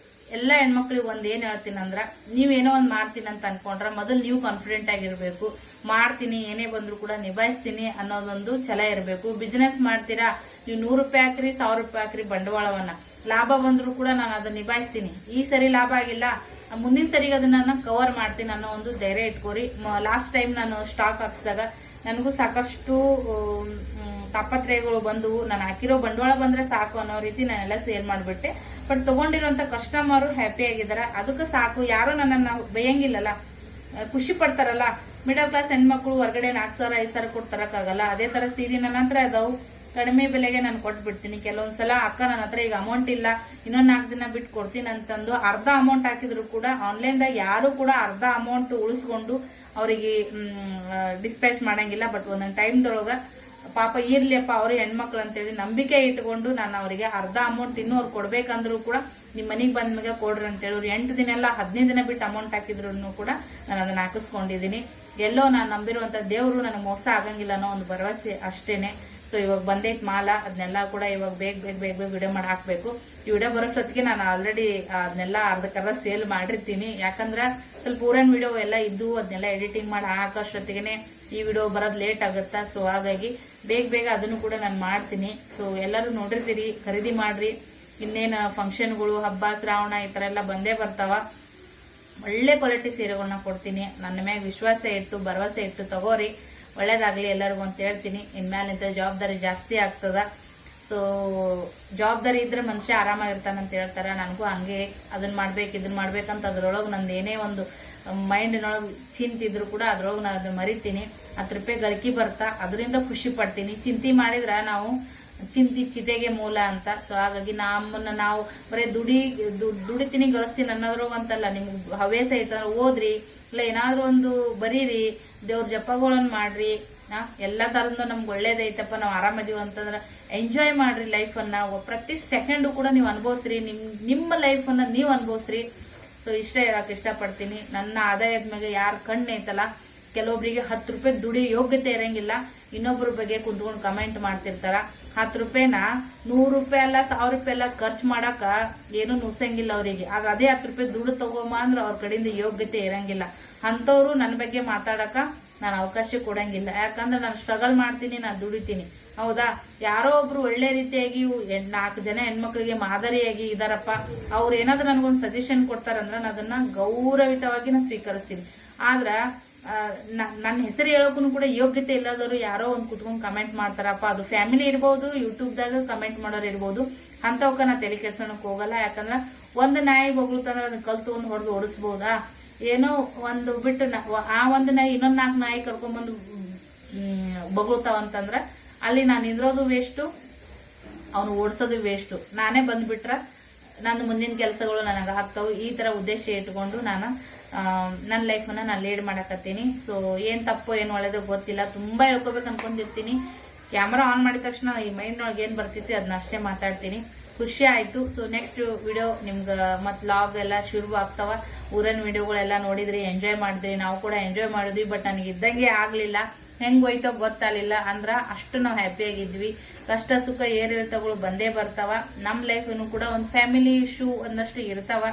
ಎಲ್ಲ ಹೆಣ್ಮಕ್ಳಿಗೆ ಒಂದು ಏನು ಹೇಳ್ತೀನಿ ಅಂದ್ರೆ, ನೀವೇನೋ ಒಂದು ಮಾಡ್ತೀನಿ ಅಂತ ಅನ್ಕೊಂಡ್ರೆ ಮೊದಲು ನೀವು ಕಾನ್ಫಿಡೆಂಟ್ ಆಗಿರ್ಬೇಕು. ಮಾಡ್ತೀನಿ, ಏನೇ ಬಂದ್ರು ಕೂಡ ನಿಭಾಯಿಸ್ತೀನಿ ಅನ್ನೋದೊಂದು ಛಲ ಇರಬೇಕು. ಬಿಸ್ನೆಸ್ ಮಾಡ್ತೀರಾ, ನೀವು 100 ರೂಪಾಯಿ ಹಾಕ್ರಿ, 1000 ರೂಪಾಯಿ ಹಾಕ್ರಿ ಬಂಡವಾಳವನ್ನ, ಲಾಭ ಬಂದ್ರು ಕೂಡ ನಾನು ಅದನ್ನ ನಿಭಾಯಿಸ್ತೀನಿ. ಈ ಸರಿ ಲಾಭ ಆಗಿಲ್ಲ, ಮುಂದಿನ ಸರಿಗೆ ಅದನ್ನ ಕವರ್ ಮಾಡ್ತೀನಿ ಅನ್ನೋ ಒಂದು ಧೈರ್ಯ ಇಟ್ಕೋರಿ. ಲಾಸ್ಟ್ ಟೈಮ್ ನಾನು ಸ್ಟಾಕ್ ಹಾಕ್ಸಿದಾಗ ನನಗೂ ಸಾಕಷ್ಟು ತಾಪತ್ರಯಗಳು ಬಂದವು. ನಾನು ಹಾಕಿರೋ ಬಂಡವಾಳ ಬಂದ್ರೆ ಸಾಕು ಅನ್ನೋ ರೀತಿ ನಾನೆಲ್ಲ ಸೇಲ್ ಮಾಡಿಬಿಟ್ಟೆ. ಬಟ್ ತಗೊಂಡಿರುವಂತ ಕಸ್ಟಮರು ಹ್ಯಾಪಿ ಆಗಿದಾರ, ಅದಕ್ಕೆ ಸಾಕು. ಯಾರು ನನ್ನನ್ನು ಬೈಯಂಗಿಲ್ಲಲ್ಲ, ಖುಷಿ ಪಡ್ತಾರಲ್ಲ. ಮಿಡಲ್ ಕ್ಲಾಸ್ ಹೆಣ್ಮಕ್ಳು ಹೊರಗಡೆ 4,000 5,000 ಕೊಟ್ಟು ತರಕ್ಕಾಗಲ್ಲ. ಅದೇ ತರ ಸೀರೆ ನನ್ನ ಹತ್ರ ಅದಾವು, ಕಡಿಮೆ ಬೆಲೆಗೆ ನಾನು ಕೊಟ್ಬಿಡ್ತೀನಿ. ಕೆಲವೊಂದ್ಸಲ ಅಕ್ಕ ನನ್ನ ಹತ್ರ ಈಗ ಅಮೌಂಟ್ ಇಲ್ಲ, ಇನ್ನೊಂದು 4 ದಿನ ಬಿಟ್ಟು ಕೊಡ್ತೀನಿ ಅಂತಂದು ಅರ್ಧ ಅಮೌಂಟ್ ಹಾಕಿದ್ರು ಕೂಡ ಆನ್ಲೈನ್ದಾಗ ಯಾರು ಕೂಡ ಅರ್ಧ ಅಮೌಂಟ್ ಉಳಿಸ್ಕೊಂಡು ಅವರಿಗೆ ಡಿಸ್ಪ್ಯಾಚ್ ಮಾಡಂಗಿಲ್ಲ. ಬಟ್ ಒಂದೊಂದು ಟೈಮ್ದೊಳಗ ಪಾಪ ಇರ್ಲಿಯಪ್ಪ, ಅವ್ರ ಹೆಣ್ಮಕ್ಳು ಅಂತೇಳಿ ನಂಬಿಕೆ ಇಟ್ಕೊಂಡು ನಾನು ಅವರಿಗೆ ಅರ್ಧ ಅಮೌಂಟ್ ಇನ್ನೂ ಅವ್ರು ಕೊಡ್ಬೇಕಂದ್ರೂ ಕೂಡ ನಿಮ್ಮ ಮನೆಗೆ ಬಂದ್ಮೇಲೆ ಕೊಡ್ರಿ ಅಂತೇಳಿ ಅವ್ರು 8 ದಿನ ಎಲ್ಲ 15 ದಿನ ಬಿಟ್ಟು ಅಮೌಂಟ್ ಹಾಕಿದ್ರು ಕೂಡ ನಾನು ಅದನ್ನ ಹಾಕಿಸ್ಕೊಂಡಿದ್ದೀನಿ. ಎಲ್ಲೋ ನಾನು ನಂಬಿರುವಂತ ದೇವರು ನನಗೆ ಮೋಸ ಆಗಂಗಿಲ್ಲ ಅನ್ನೋ ಒಂದು ಭರವಸೆ ಅಷ್ಟೇನೆ. ಸೊ ಇವಾಗ ಬಂದೈತೆ ಮಾಲ, ಅದನ್ನೆಲ್ಲ ಕೂಡ ಇವಾಗ ಬೇಗ ವಿಡಿಯೋ ಮಾಡಿ ಹಾಕ್ಬೇಕು. ಈ ವಿಡಿಯೋ ಬರೋಷ್ಟೊತ್ತಿಗೆ ನಾನು ಆಲ್ರೆಡಿ ಅದನ್ನೆಲ್ಲ ಅರ್ಧಕ್ಕರ್ಧ ಸೇಲ್ ಮಾಡಿರ್ತೀನಿ. ಯಾಕಂದ್ರೆ ಸ್ವಲ್ಪ ಊರನ್ ವಿಡಿಯೋ ಎಲ್ಲ ಇದ್ದು ಅದನ್ನೆಲ್ಲ ಎಡಿಟಿಂಗ್ ಮಾಡಿ ಹಾಕೋಷ್ಟೊತ್ತಿಗೆ ಈ ವಿಡಿಯೋ ಬರೋದು ಲೇಟ್ ಆಗುತ್ತಾ. ಸೊ ಹಾಗಾಗಿ ಬೇಗ ಅದನ್ನು ಕೂಡ ನಾನು ಮಾಡ್ತೀನಿ. ಸೊ ಎಲ್ಲರೂ ನೋಡಿರ್ತೀರಿ, ಖರೀದಿ ಮಾಡ್ರಿ. ಇನ್ನೇನು ಫಂಕ್ಷನ್ಗಳು, ಹಬ್ಬ, ಶ್ರಾವಣ ಈ ಥರ ಎಲ್ಲ ಬಂದೇ ಬರ್ತಾವ. ಒಳ್ಳೆ ಕ್ವಾಲಿಟಿ ಸೀರೆಗಳನ್ನ ಕೊಡ್ತೀನಿ. ನನ್ನ ಮ್ಯಾಗ ವಿಶ್ವಾಸ ಇಟ್ಟು ಭರವಸೆ ಇಟ್ಟು ತಗೋರಿ, ಒಳ್ಳೇದಾಗಲಿ ಎಲ್ಲರಿಗೂ ಅಂತ ಹೇಳ್ತೀನಿ. ಇನ್ಮೇಲಿಂದ ಜವಾಬ್ದಾರಿ ಜಾಸ್ತಿ ಆಗ್ತದ. ಸೊ ಜವಾಬ್ದಾರಿ ಇದ್ರೆ ಮನುಷ್ಯ ಆರಾಮಾಗಿರ್ತಾನಂತ ಹೇಳ್ತಾರೆ. ನನಗೂ ಹಂಗೆ ಅದನ್ನ ಮಾಡ್ಬೇಕು ಇದನ್ನ ಮಾಡ್ಬೇಕಂತ ಅದ್ರೊಳಗೆ ನಂದು ಏನೇ ಒಂದು ಮೈಂಡಿನೊಳಗೆ ಚಿಂತಿದ್ರು ಕೂಡ ಅದ್ರೊಳಗೆ ನಾನು ಅದನ್ನ ಮರಿತೀನಿ. 10 ರೂಪಾಯಿ ಗಳಿಕೆ ಬರ್ತಾ ಅದರಿಂದ ಖುಷಿ ಪಡ್ತೀನಿ. ಚಿಂತೆ ಮಾಡಿದ್ರೆ ನಾವು ಚಿತೆಗೆ ಮೂಲ ಅಂತ. ಸೊ ಹಾಗಾಗಿ ನಮ್ಮನ್ನ ನಾವು ಬರೀ ದುಡಿತೀನಿ ಗಳಿಸ್ತೀನಿ ಅನ್ನೋದ್ರಾಗ ಅಂತಲ್ಲ, ನಿಮ್ಗೆ ಹವ್ಯಾಸ ಐತಂದ್ರೆ ಓದ್ರಿ, ಇಲ್ಲ ಏನಾದ್ರೂ ಒಂದು ಬರೀರಿ, ದೇವ್ರ ಜಪಗಳನ್ನ ಮಾಡ್ರಿ. ಎಲ್ಲ ತರದ್ದು ನಮ್ಗೆ ಒಳ್ಳೇದೈತಪ್ಪ, ನಾವು ಆರಾಮದೀವಿ ಅಂತಂದ್ರೆ ಎಂಜಾಯ್ ಮಾಡ್ರಿ ಲೈಫನ್ನ. ಪ್ರತಿ ಸೆಕೆಂಡು ಕೂಡ ನೀವು ಅನುಭವಿಸ್ರಿ, ನಿಮ್ಮ ಲೈಫನ್ನ ನೀವು ಅನುಭವಿಸ್ರಿ. ಸೊ ಇಷ್ಟೇ ಹೇಳಕ್ ಇಷ್ಟಪಡ್ತೀನಿ. ನನ್ನ ಆದಾಯದ ಮೇಲೆ ಯಾರ ಕಣ್ಣು ಐತಲ್ಲ, ಕೆಲವೊಬ್ರಿಗೆ 10 ರೂಪಾಯಿ ದುಡಿ ಯೋಗ್ಯತೆ ಇರಂಗಿಲ್ಲ, ಇನ್ನೊಬ್ರ ಬಗ್ಗೆ ಕುಂತ್ಕೊಂಡು ಕಮೆಂಟ್ ಮಾಡ್ತಿರ್ತಾರ. 10 ರೂಪಾಯಿನ 100 ರೂಪಾಯಿ ಅಲ್ಲ 1000 ರೂಪಾಯಿ ಎಲ್ಲ ಖರ್ಚು ಮಾಡಕ ಏನು ನುಸಂಗಿಲ್ಲ ಅವರಿಗೆ. ಆಗ ಅದೇ 10 ರೂಪಾಯಿ ದುಡ್ಡು ತಗೊಂಬ ಅಂದ್ರೆ ಅವ್ರ ಕಡೆಯಿಂದ ಯೋಗ್ಯತೆ ಇರಂಗಿಲ್ಲ. ಅಂಥವ್ರು ನನ್ನ ಬಗ್ಗೆ ಮಾತಾಡಕ ನಾನು ಅವಕಾಶ ಕೊಡಂಗಿಲ್ಲ. ಯಾಕಂದ್ರೆ ನಾನು ಸ್ಟ್ರಗಲ್ ಮಾಡ್ತೀನಿ, ನಾನು ದುಡಿತೀನಿ. ಹೌದಾ, ಯಾರೋ ಒಬ್ರು ಒಳ್ಳೆ ರೀತಿಯಾಗಿ 4 ಜನ ಹೆಣ್ಮಕ್ಳಿಗೆ ಮಾದರಿಯಾಗಿ ಇದಾರಪ್ಪ, ಅವ್ರು ಏನಾದ್ರು ನನಗೊಂದು ಸಜೆಷನ್ ಕೊಡ್ತಾರಂದ್ರೆ ನಾನು ಅದನ್ನ ಗೌರವಿತವಾಗಿ ನಾನು ಸ್ವೀಕರಿಸ್ತೀನಿ. ಆದ್ರ ನನ್ನ ಹೆಸರು ಹೇಳೋಕ್ಕೂ ಕೂಡ ಯೋಗ್ಯತೆ ಇಲ್ಲದವರು ಯಾರೋ ಒಂದು ಕುತ್ಕೊಂಡು ಕಮೆಂಟ್ ಮಾಡ್ತಾರಪ್ಪ, ಅದು ಫ್ಯಾಮಿಲಿ ಇರ್ಬೋದು, ಯೂಟ್ಯೂಬ್ದಾಗ ಕಮೆಂಟ್ ಮಾಡೋರು ಇರ್ಬೋದು, ಅಂತವಕ್ಕ ನಾ ತಲೆ ಕೆಡ್ಸೋಣಕ್ ಹೋಗಲ್ಲ. ಯಾಕಂದ್ರೆ ಒಂದು ನಾಯಿ ಬೊಗಳುತ್ತಂದ್ರೆ ಅದನ್ನ ಕಲ್ತು ಒಂದು ಹೊಡೆದು ಓಡಿಸ್ಬೋದಾ, ಏನೋ ಒಂದು ಬಿಟ್ಟು ಆ ಒಂದು ನಾಯಿ ಇನ್ನೊಂದು 4 ನಾಯಿ ಕರ್ಕೊಂಡ್ಬಂದು ಬೊಗಳುತ್ತಾವಂತಂದ್ರ ಅಲ್ಲಿ ನಾನು ನಿಂದ್ರೋದು ವೇಸ್ಟು, ಅವನು ಓಡಿಸೋದು ವೇಸ್ಟು. ನಾನೇ ಬಂದ್ಬಿಟ್ರ ನನ್ನ ಮುಂದಿನ ಕೆಲಸಗಳು ನನಗೆ ಆಗ್ತಾವೆ. ಈ ತರ ಉದ್ದೇಶ ಇಟ್ಕೊಂಡು ನಾನು ನನ್ನ ಲೈಫನ್ನ ನಾನು ಲೀಡ್ ಮಾಡಕತ್ತೀನಿ. ಸೊ ಏನು ತಪ್ಪು ಏನು ಒಳ್ಳೇದು ಗೊತ್ತಿಲ್ಲ, ತುಂಬ ಹೇಳ್ಕೊಬೇಕು ಅನ್ಕೊಂಡಿರ್ತೀನಿ. ಕ್ಯಾಮ್ರಾ ಆನ್ ಮಾಡಿದ ತಕ್ಷಣ ಈ ಮೈಂಡ್ನೊಳಗೆ ಏನು ಬರ್ತಿತ್ತು ಅದನ್ನ ಅಷ್ಟೇ ಮಾತಾಡ್ತೀನಿ. ಖುಷಿ ಆಯಿತು. ಸೊ ನೆಕ್ಸ್ಟ್ ವಿಡಿಯೋ ನಿಮ್ಗೆ ಮತ್ತು ಲಾಗ್ ಎಲ್ಲ ಶುರು ಆಗ್ತಾವ. ಊರಿನ ವಿಡಿಯೋಗಳೆಲ್ಲ ನೋಡಿದ್ರಿ, ಎಂಜಾಯ್ ಮಾಡಿದ್ರಿ, ನಾವು ಕೂಡ ಎಂಜಾಯ್ ಮಾಡಿದ್ವಿ. ಬಟ್ ನನಗೆ ಇದ್ದಂಗೆ ಆಗಲಿಲ್ಲ, ಹೆಂಗೆ ಹೋಯ್ತೋ ಗೊತ್ತಾಗಲಿಲ್ಲ. ಅಂದ್ರೆ ಅಷ್ಟು ನಾವು ಹ್ಯಾಪಿಯಾಗಿದ್ವಿ. ಕಷ್ಟ ಸುಖ ಏರಿಳಿತಗಳು ಬಂದೇ ಬರ್ತಾವ. ನಮ್ಮ ಲೈಫನ್ನು ಕೂಡ ಒಂದು ಫ್ಯಾಮಿಲಿ ಇಶ್ಯೂ ಒಂದಷ್ಟು ಇರ್ತಾವ.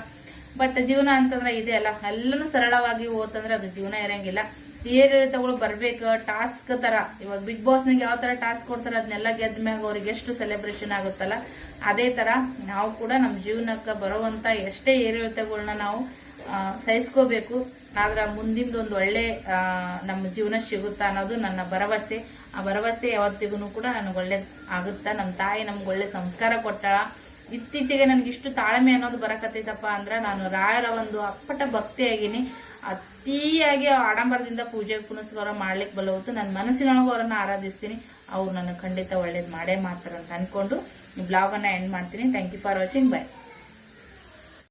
ಬಟ್ ಜೀವನ ಅಂತಂದ್ರೆ ಇದೆ ಅಲ್ಲ, ಎಲ್ಲನೂ ಸರಳವಾಗಿ ಹೋತಂದ್ರೆ ಅದು ಜೀವನ ಇರಂಗಿಲ್ಲ. ಏರಿಳಿತಗಳು ಬರ್ಬೇಕು. ಟಾಸ್ಕ್ ತರ ಇವಾಗ ಬಿಗ್ ಬಾಸ್ನಾಗ ಯಾವ ತರ ಟಾಸ್ಕ್ ಕೊಡ್ತಾರೆ ಅದನ್ನೆಲ್ಲ ಗೆದ್ದ ಮ್ಯಾಗ ಅವ್ರಿಗೆ ಎಷ್ಟು ಸೆಲೆಬ್ರೇಷನ್ ಆಗುತ್ತಲ್ಲ, ಅದೇ ತರ ನಾವು ಕೂಡ ನಮ್ಮ ಜೀವನಕ್ಕೆ ಬರುವಂತ ಎಷ್ಟೇ ಏರಿಳಿತಗಳನ್ನ ನಾವು ಸಹಿಸ್ಕೋಬೇಕು. ಆದ್ರೆ ಮುಂದಿಂದು ಒಂದು ಒಳ್ಳೆ ನಮ್ಮ ಜೀವನ ಸಿಗುತ್ತಾ ಅನ್ನೋದು ನನ್ನ ಭರವಸೆ. ಆ ಭರವಸೆ ಯಾವತ್ತಿಗೂ ಕೂಡ ನನಗೆ ಒಳ್ಳೇದು ಆಗುತ್ತಾ. ನಮ್ಮ ತಾಯಿ ನಮ್ಗೆ ಒಳ್ಳೆ ಸಂಸ್ಕಾರ ಕೊಟ್ಟಾಳ. ಇತ್ತೀಚೆಗೆ ನನಗಿಷ್ಟು ತಾಳ್ಮೆ ಅನ್ನೋದು ಬರಕತ್ತೈತಪ್ಪ ಅಂದ್ರೆ ನಾನು ರಾಯರ ಒಂದು ಅಪ್ಪಟ ಭಕ್ತಿಯಾಗಿನಿ. ಅತಿಯಾಗಿ ಆಡಂಬರದಿಂದ ಪೂಜೆ ಪುನಸ್ಕಾರ ಮಾಡ್ಲಿಕ್ಕೆ ಬಲವತ್ತು ನನ್ನ ಮನಸ್ಸಿನೊಳಗೆ ಅವರನ್ನು ಆರಾಧಿಸ್ತೀನಿ. ಅವ್ರು ನನಗೆ ಖಂಡಿತ ಒಳ್ಳೇದು ಮಾಡೇ ಮಾಡ್ತಾರೆ ಅಂತ ಅನ್ಕೊಂಡು ಈ ಬ್ಲಾಗನ್ನು ಎಂಡ್ ಮಾಡ್ತೀನಿ. Thank you for watching. Bye.